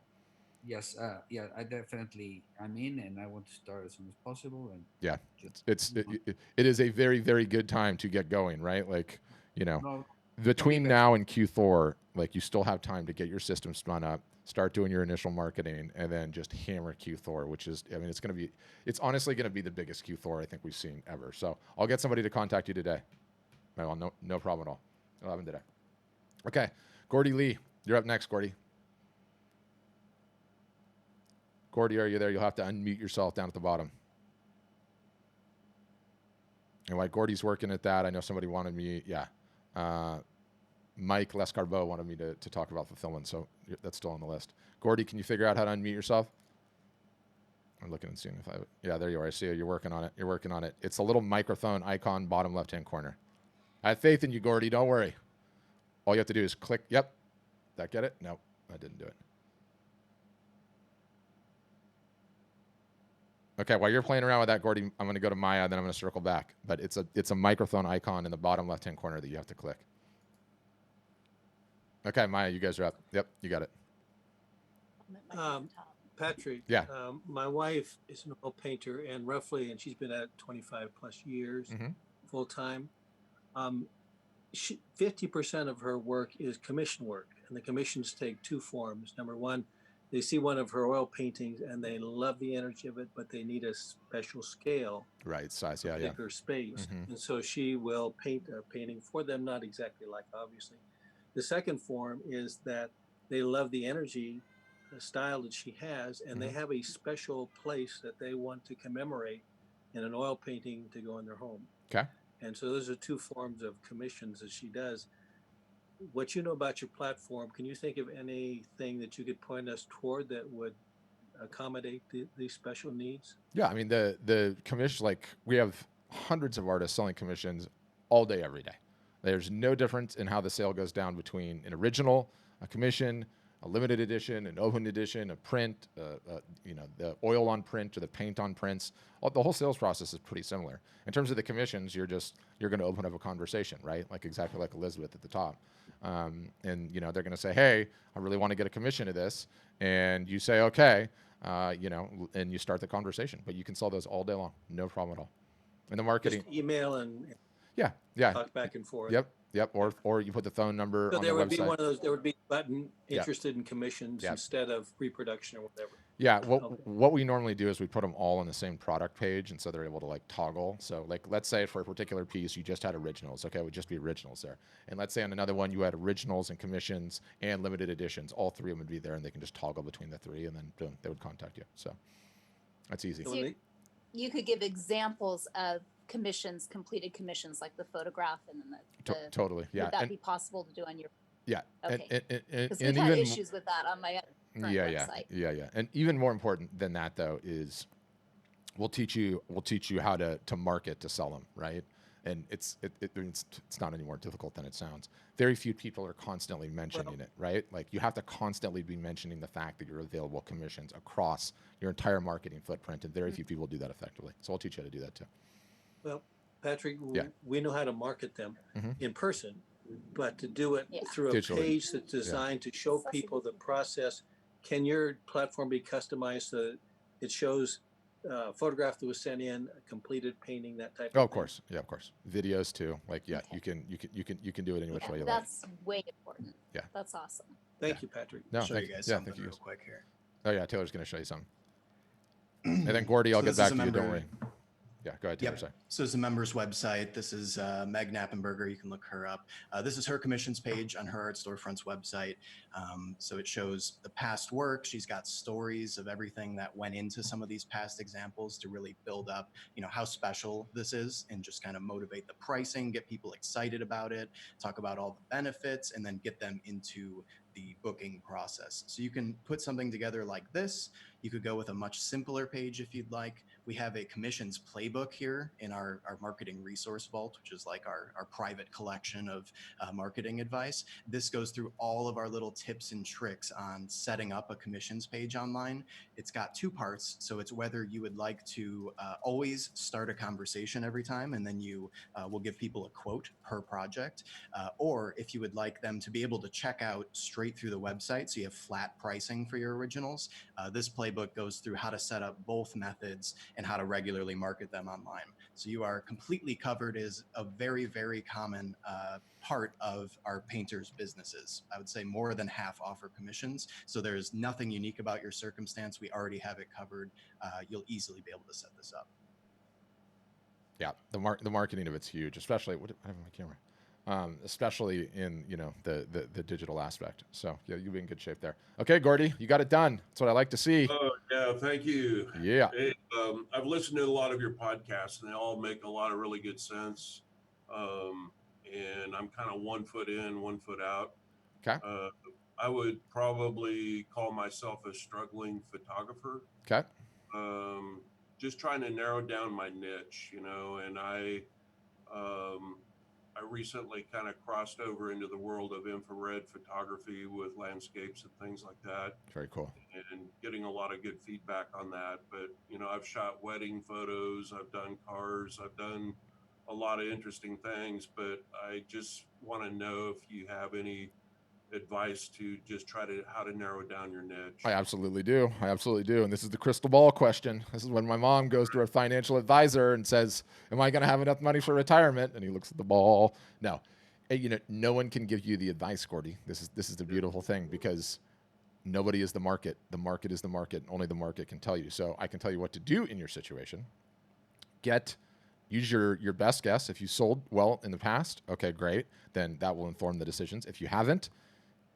Yes, I definitely I'm in, and I want to start as soon as possible. And yeah, it is a very, very good time to get going, right? Like, between now and Q4, like, you still have time to get your system spun up, start doing your initial marketing, and then just hammer Q4, which is, it's honestly going to be the biggest Q4 I think we've seen ever. So I'll get somebody to contact you today. No problem at all. I'll have them today. Okay, Gordy Lee, you're up next, Gordy. Gordy, are you there? You'll have to unmute yourself down at the bottom. And while Gordy's working at that, I know somebody wanted me, Mike Lescarbeau wanted me to talk about fulfillment, so that's still on the list. Gordy, can you figure out how to unmute yourself? I'm looking and seeing if yeah, there you are. I see you. You're working on it. You're working on it. It's a little microphone icon, bottom left-hand corner. I have faith in you, Gordy. Don't worry. All you have to do is click. Yep. Did that get it? No, I didn't do it. Okay, while you're playing around with that, Gordy, I'm going to go to Maya, then I'm going to circle back. But it's a microphone icon in the bottom left-hand corner that you have to click. Okay, Maya, you guys are up. Yep, you got it. Patrick, yeah. My wife is an oil painter, and she's been at it 25 plus years, full time. 50% of her work is commission work, and the commissions take two forms. Number one, they see one of her oil paintings and they love the energy of it, but they need a special scale. Right, size, yeah, particular space. And so she will paint a painting for them, not exactly like, obviously. The second form is that they love the energy, the style that she has, and they have a special place that they want to commemorate in an oil painting to go in their home. Okay. And so those are two forms of commissions that she does. What you know about your platform, can you think of anything that you could point us toward that would accommodate these special needs? Yeah, I mean, the commission, like we have hundreds of artists selling commissions all day, every day. There's no difference in how the sale goes down between an original, a commission, a limited edition, an open edition, a print, the oil on print or the paint on prints. The whole sales process is pretty similar. In terms of the commissions, you're going to open up a conversation, right? Like exactly like Elizabeth at the top. And they're going to say, hey, I really want to get a commission of this. And you say, okay, and you start the conversation. But you can sell those all day long. No problem at all. And the marketing. Just email and yeah. talk back and forth. Yep. Or you put the phone number so on the website. There would be one of those. There would be a button interested in commissions instead of reproduction or whatever. Yeah. What we normally do is we put them all on the same product page, and so they're able to like toggle. So like, let's say for a particular piece you just had originals. Okay, it would just be originals there. And let's say on another one you had originals and commissions and limited editions. All three of them would be there, and they can just toggle between the three, and then boom, they would contact you. So that's easy. So you could give examples of commissions, completed commissions, like the photograph and then the totally, yeah. Would that be possible to do on your? Yeah. Okay. Because and we've had issues with that on my current website. Yeah. And even more important than that, though, is we'll teach you how to market to sell them, right? And it's not any more difficult than it sounds. Very few people are constantly mentioning it, right? Like you have to constantly be mentioning the fact that you're available commissions across your entire marketing footprint, and very few people do that effectively. So I'll teach you how to do that too. Well, Patrick, we know how to market them in person, but to do it through a digitally. Page that's designed to show people the process, can your platform be customized so that it shows a photograph that was sent in, a completed painting, that type of thing? Of course. Yeah, of course. Videos too. Like, you can do it any which way you like. That's way important. Yeah. That's awesome. Thank you, Patrick. I'll show you guys something real quick here. Oh yeah, Taylor's going to show you something. And then Gordy, I'll get back to you. Don't worry. Yeah, go ahead, Taylor. So it's the members website. This is Meg Knappenberger. You can look her up. This is her commissions page on her Art Storefront's website. So it shows the past work. She's got stories of everything that went into some of these past examples to really build up, how special this is and just kind of motivate the pricing, get people excited about it, talk about all the benefits, and then get them into the booking process. So you can put something together like this. You could go with a much simpler page if you'd like. We have a commissions playbook here in our marketing resource vault, which is like our private collection of marketing advice. This goes through all of our little tips and tricks on setting up a commissions page online. It's got two parts. So it's whether you would like to always start a conversation every time, and then you will give people a quote per project, or if you would like them to be able to check out straight through the website, so you have flat pricing for your originals. This playbook goes through how to set up both methods and how to regularly market them online. So you are completely covered as a very, very common part of our painters' businesses. I would say more than half offer commissions. So there's nothing unique about your circumstance. We already have it covered. You'll easily be able to set this up. Yeah, the marketing of it's huge, especially, I have my camera. especially in, the digital aspect. So yeah, you'll be in good shape there. Okay, Gordy, you got it done. That's what I like to see. Oh, yeah, thank you. Yeah. Hey, I've listened to a lot of your podcasts, and they all make a lot of really good sense. And I'm kind of 1 foot in, 1 foot out. Okay. I would probably call myself a struggling photographer. Okay. Just trying to narrow down my niche, and I recently kind of crossed over into the world of infrared photography with landscapes and things like that, Very cool. and getting a lot of good feedback on that. But, I've shot wedding photos, I've done cars, I've done a lot of interesting things, but I just want to know if you have any advice to just how to narrow down your niche. I absolutely do. And this is the crystal ball question. This is when my mom goes to her financial advisor and says, am I going to have enough money for retirement? And he looks at the ball. No, no one can give you the advice, Gordy. This is the beautiful thing, because nobody is the market. The market is the market. Only the market can tell you. So I can tell you what to do in your situation. Use your best guess. If you sold well in the past, okay, great. Then that will inform the decisions. If you haven't,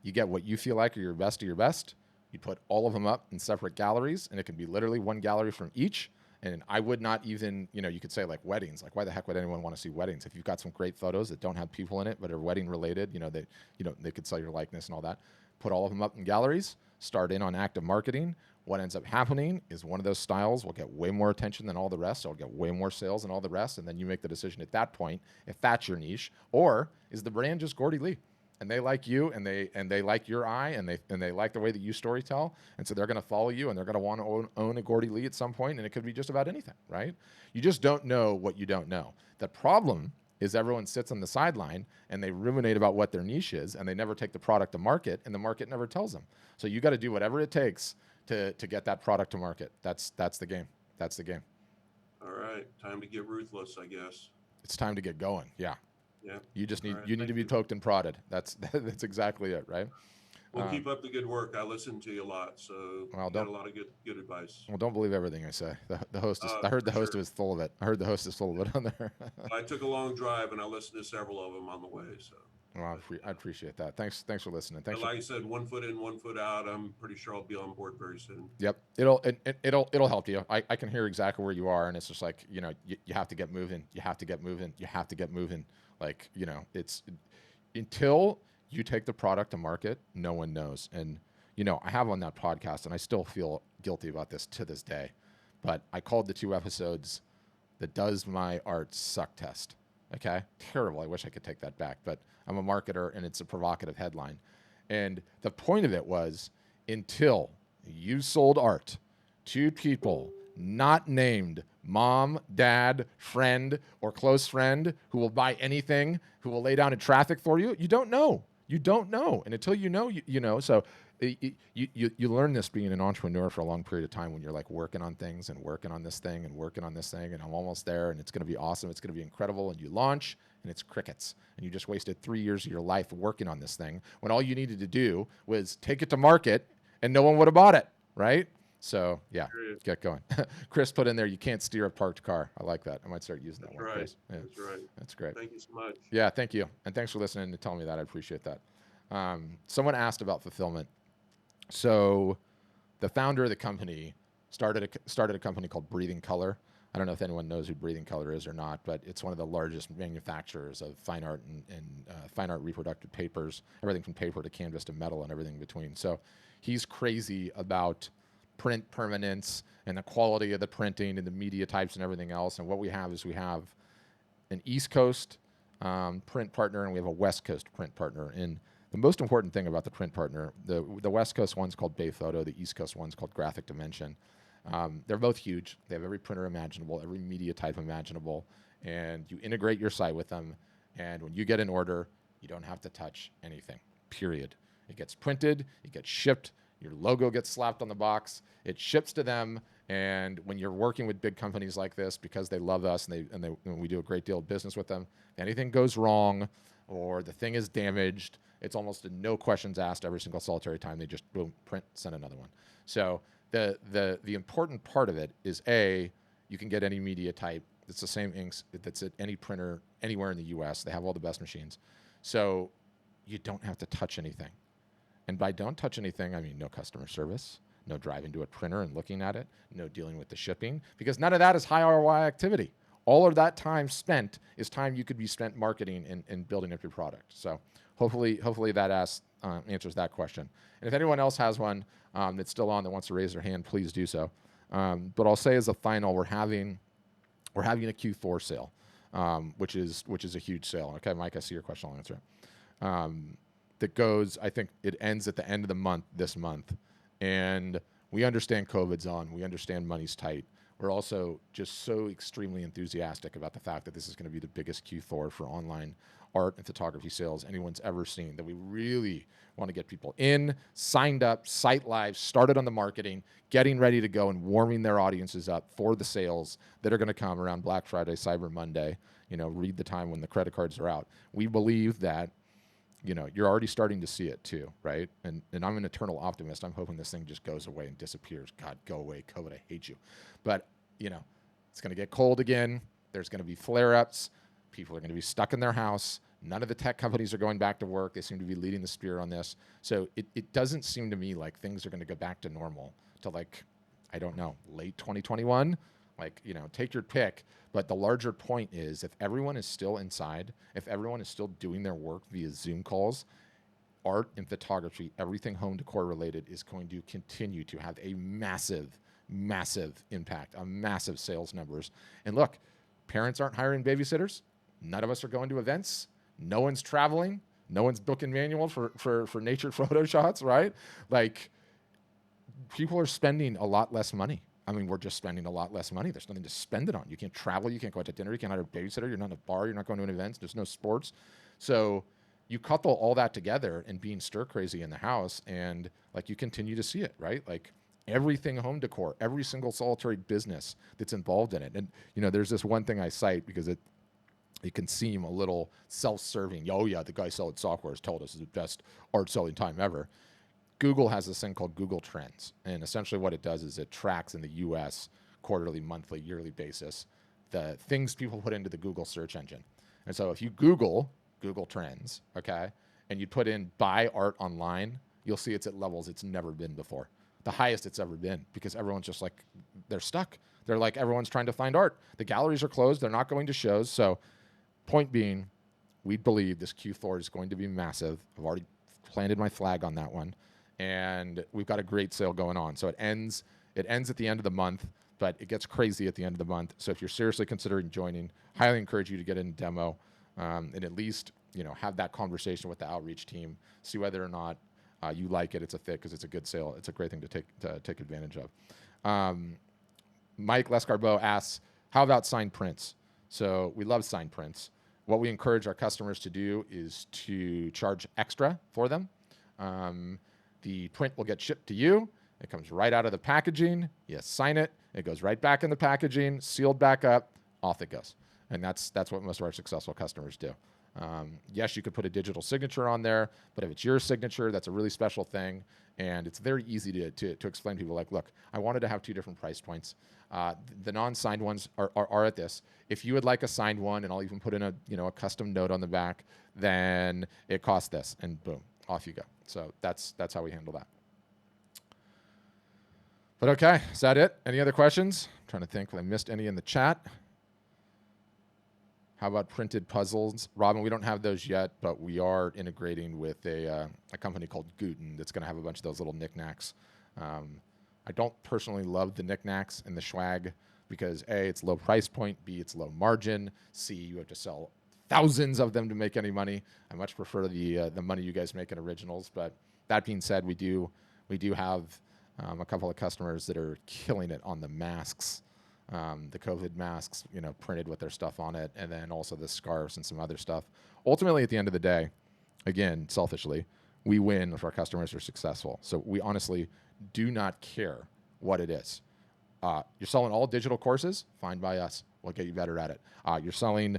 you get what you feel like are your best of your best. You put all of them up in separate galleries, and it can be literally one gallery from each. And I would not even, you could say like weddings. Like, why the heck would anyone want to see weddings? If you've got some great photos that don't have people in it but are wedding related, they could sell your likeness and all that. Put all of them up in galleries. Start in on active marketing. What ends up happening is one of those styles will get way more attention than all the rest. It'll get way more sales than all the rest, and then you make the decision at that point if that's your niche, or is the brand just Gordy Lee? And they like you, and they like your eye, and they like the way that you storytell, and so they're going to follow you, and they're going to want to own a Gordy Lee at some point, and it could be just about anything, right? You just don't know what you don't know. The problem is everyone sits on the sideline and they ruminate about what their niche is, and they never take the product to market, and the market never tells them. So you got to do whatever it takes to get that product to market. That's the game. That's the game. All right, time to get ruthless, I guess. It's time to get going. Yeah. Yeah. You just need Right, you need to be poked and prodded. That's exactly it, right? Well, keep up the good work. I listen to you a lot, so you got a lot of good advice. Well, don't believe everything I say. The host is. I heard the host is full of it. I heard the host is full of it on there. I took a long drive, and I listened to several of them on the way. So. Well, I appreciate that. Thanks for listening. Thanks. Like I said, 1 foot in, 1 foot out. I'm pretty sure I'll be on board very soon. Yep. It'll help you. I can hear exactly where you are, and it's just like, you have to get moving. You have to get moving. You have to get moving. Like, it's until you take the product to market, no one knows. And, I have on that podcast, and I still feel guilty about this to this day, but I called the 2 episodes the Does My Art Suck Test. Okay. Terrible. I wish I could take that back, but I'm a marketer, and it's a provocative headline. And the point of it was, until you sold art to people not named mom, dad, friend, or close friend who will buy anything, who will lay down in traffic for you, you don't know. You don't know. And until you know, you know. So you learn this being an entrepreneur for a long period of time, when you're like working on things and working on this thing and working on this thing, and I'm almost there, and it's going to be awesome. It's going to be incredible. And you launch, and it's crickets. And you just wasted 3 years of your life working on this thing, when all you needed to do was take it to market, and no one would have bought it, right? So yeah, get going. Chris put in there, you can't steer a parked car. I like that. I might start using that one. Right. Chris. Yeah. That's right. That's great. Thank you so much. Yeah, thank you. And thanks for listening and telling me that. I appreciate that. Someone asked about fulfillment. So the founder of the company started a company called Breathing Color. I don't know if anyone knows who Breathing Color is or not, but it's one of the largest manufacturers of fine art and fine art reproductive papers, everything from paper to canvas to metal and everything in between. So he's crazy about print permanence and the quality of the printing and the media types and everything else. And what we have is we have an East Coast print partner, and we have a West Coast print partner. And the most important thing about the print partner, the West Coast one's called Bay Photo, the East Coast one's called Graphic Dimension. They're both huge. They have every printer imaginable, every media type imaginable, and you integrate your site with them. And when you get an order, you don't have to touch anything, period. It gets printed, it gets shipped, your logo gets slapped on the box, it ships to them. And when you're working with big companies like this, because they love us and we do a great deal of business with them, if anything goes wrong or the thing is damaged, it's almost a no questions asked every single solitary time. They just boom, print, send another one. So the important part of it is, A, you can get any media type. It's the same inks that's at any printer anywhere in the US. They have all the best machines. So you don't have to touch anything. And by don't touch anything, I mean no customer service, no driving to a printer and looking at it, no dealing with the shipping, because none of that is high ROI activity. All of that time spent is time you could be spent marketing and building up your product. So hopefully that answers that question. And if anyone else has one that's still on that wants to raise their hand, please do so. But I'll say as a final, we're having a Q4 sale, which is a huge sale. Okay, Mike, I see your question. I'll answer it. That goes, I think it ends at the end of the month, this month. And we understand COVID's on. We understand money's tight. We're also just so extremely enthusiastic about the fact that this is going to be the biggest Q4 for online art and photography sales anyone's ever seen, that we really want to get people in, signed up, site live, started on the marketing, getting ready to go and warming their audiences up for the sales that are going to come around Black Friday, Cyber Monday, read the time when the credit cards are out. We believe that, you're already starting to see it too, right? And I'm an eternal optimist. I'm hoping this thing just goes away and disappears. God, go away, COVID, I hate you. But, it's going to get cold again. There's going to be flare-ups. People are going to be stuck in their house. None of the tech companies are going back to work. They seem to be leading the spear on this. So it doesn't seem to me like things are going to go back to normal till I don't know, late 2021. Take your pick. But the larger point is, if everyone is still inside, if everyone is still doing their work via Zoom calls, art and photography, everything home decor related is going to continue to have a massive, massive impact on massive sales numbers. And look, parents aren't hiring babysitters. None of us are going to events. No one's traveling. No one's booking manual for nature photo shots, right? People are spending a lot less money. I mean, we're just spending a lot less money. There's nothing to spend it on. You can't travel. You can't go out to dinner. You can't hire a babysitter. You're not in a bar. You're not going to an event. There's no sports. So you couple all that together and being stir crazy in the house, and you continue to see it, right? Everything home decor, every single solitary business that's involved in it. And, there's this one thing I cite because it can seem a little self-serving. Oh yeah, the guy selling software has told us it's the best art selling time ever. Google has this thing called Google Trends. And essentially what it does is it tracks in the US quarterly, monthly, yearly basis the things people put into the Google search engine. And so if you Google Trends, okay, and you put in buy art online, you'll see it's at levels it's never been before. The highest it's ever been, because everyone's just they're stuck. They're everyone's trying to find art. The galleries are closed. They're not going to shows. So point being, we believe this Q4 is going to be massive. I've already planted my flag on that one. And we've got a great sale going on. So it ends at the end of the month, but it gets crazy at the end of the month. So if you're seriously considering joining, highly encourage you to get in a demo and at least, have that conversation with the outreach team, see whether or not you like it. It's a fit because it's a good sale. It's a great thing to take advantage of. Mike Lescarbeau asks, how about signed prints? So we love signed prints. What we encourage our customers to do is to charge extra for them. The print will get shipped to you. It comes right out of the packaging. You sign it. It goes right back in the packaging, sealed back up, off it goes. And that's what most of our successful customers do. Yes, you could put a digital signature on there, but if it's your signature, that's a really special thing. And it's very easy to explain to people look, I wanted to have two different price points. The non-signed ones are at this. If you would like a signed one, and I'll even put in a custom note on the back, then it costs this, and boom, off you go. So that's how we handle that. But okay, is that it? Any other questions? I'm trying to think if I missed any in the chat. How about printed puzzles? Robin, we don't have those yet, but we are integrating with a company called Guten that's going to have a bunch of those little knickknacks. I don't personally love the knickknacks and the swag because A, it's low price point, B, it's low margin, C, you have to sell thousands of them to make any money. I much prefer the money you guys make in originals. But that being said, we do have a couple of customers that are killing it on the masks, the COVID masks, printed with their stuff on it, and then also the scarves and some other stuff. Ultimately, at the end of the day, again, selfishly, we win if our customers are successful. So we honestly do not care what it is. You're selling all digital courses? Fine by us. We'll get you better at it. You're selling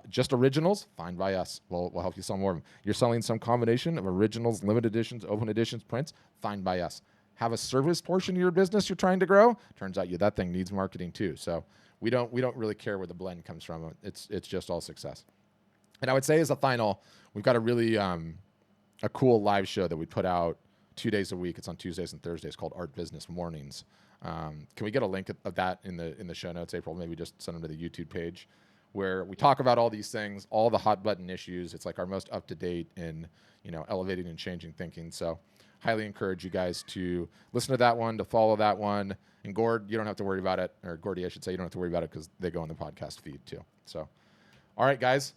just originals? Fine by us. We'll help you sell more of them. You're selling some combination of originals, limited editions, open editions, prints? Fine by us. Have a service portion of your business you're trying to grow? Turns out that thing needs marketing too. So we don't really care where the blend comes from. It's just all success. And I would say as a final, we've got a really a cool live show that we put out 2 days a week. It's on Tuesdays and Thursdays called Art Business Mornings. Can we get a link of that in the show notes, April? Maybe just send them to the YouTube page where we talk about all these things, all the hot button issues. It's like our most up to date in, elevating and changing thinking. So highly encourage you guys to listen to that one, to follow that one. And Gord, you don't have to worry about it, or Gordy, I should say, you don't have to worry about it because they go on the podcast feed too. So, all right, guys,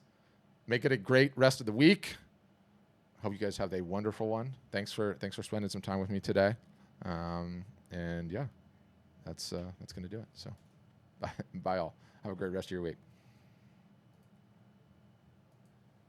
make it a great rest of the week. Hope you guys have a wonderful one. Thanks for spending some time with me today. And yeah, that's going to do it. So bye all. Have a great rest of your week.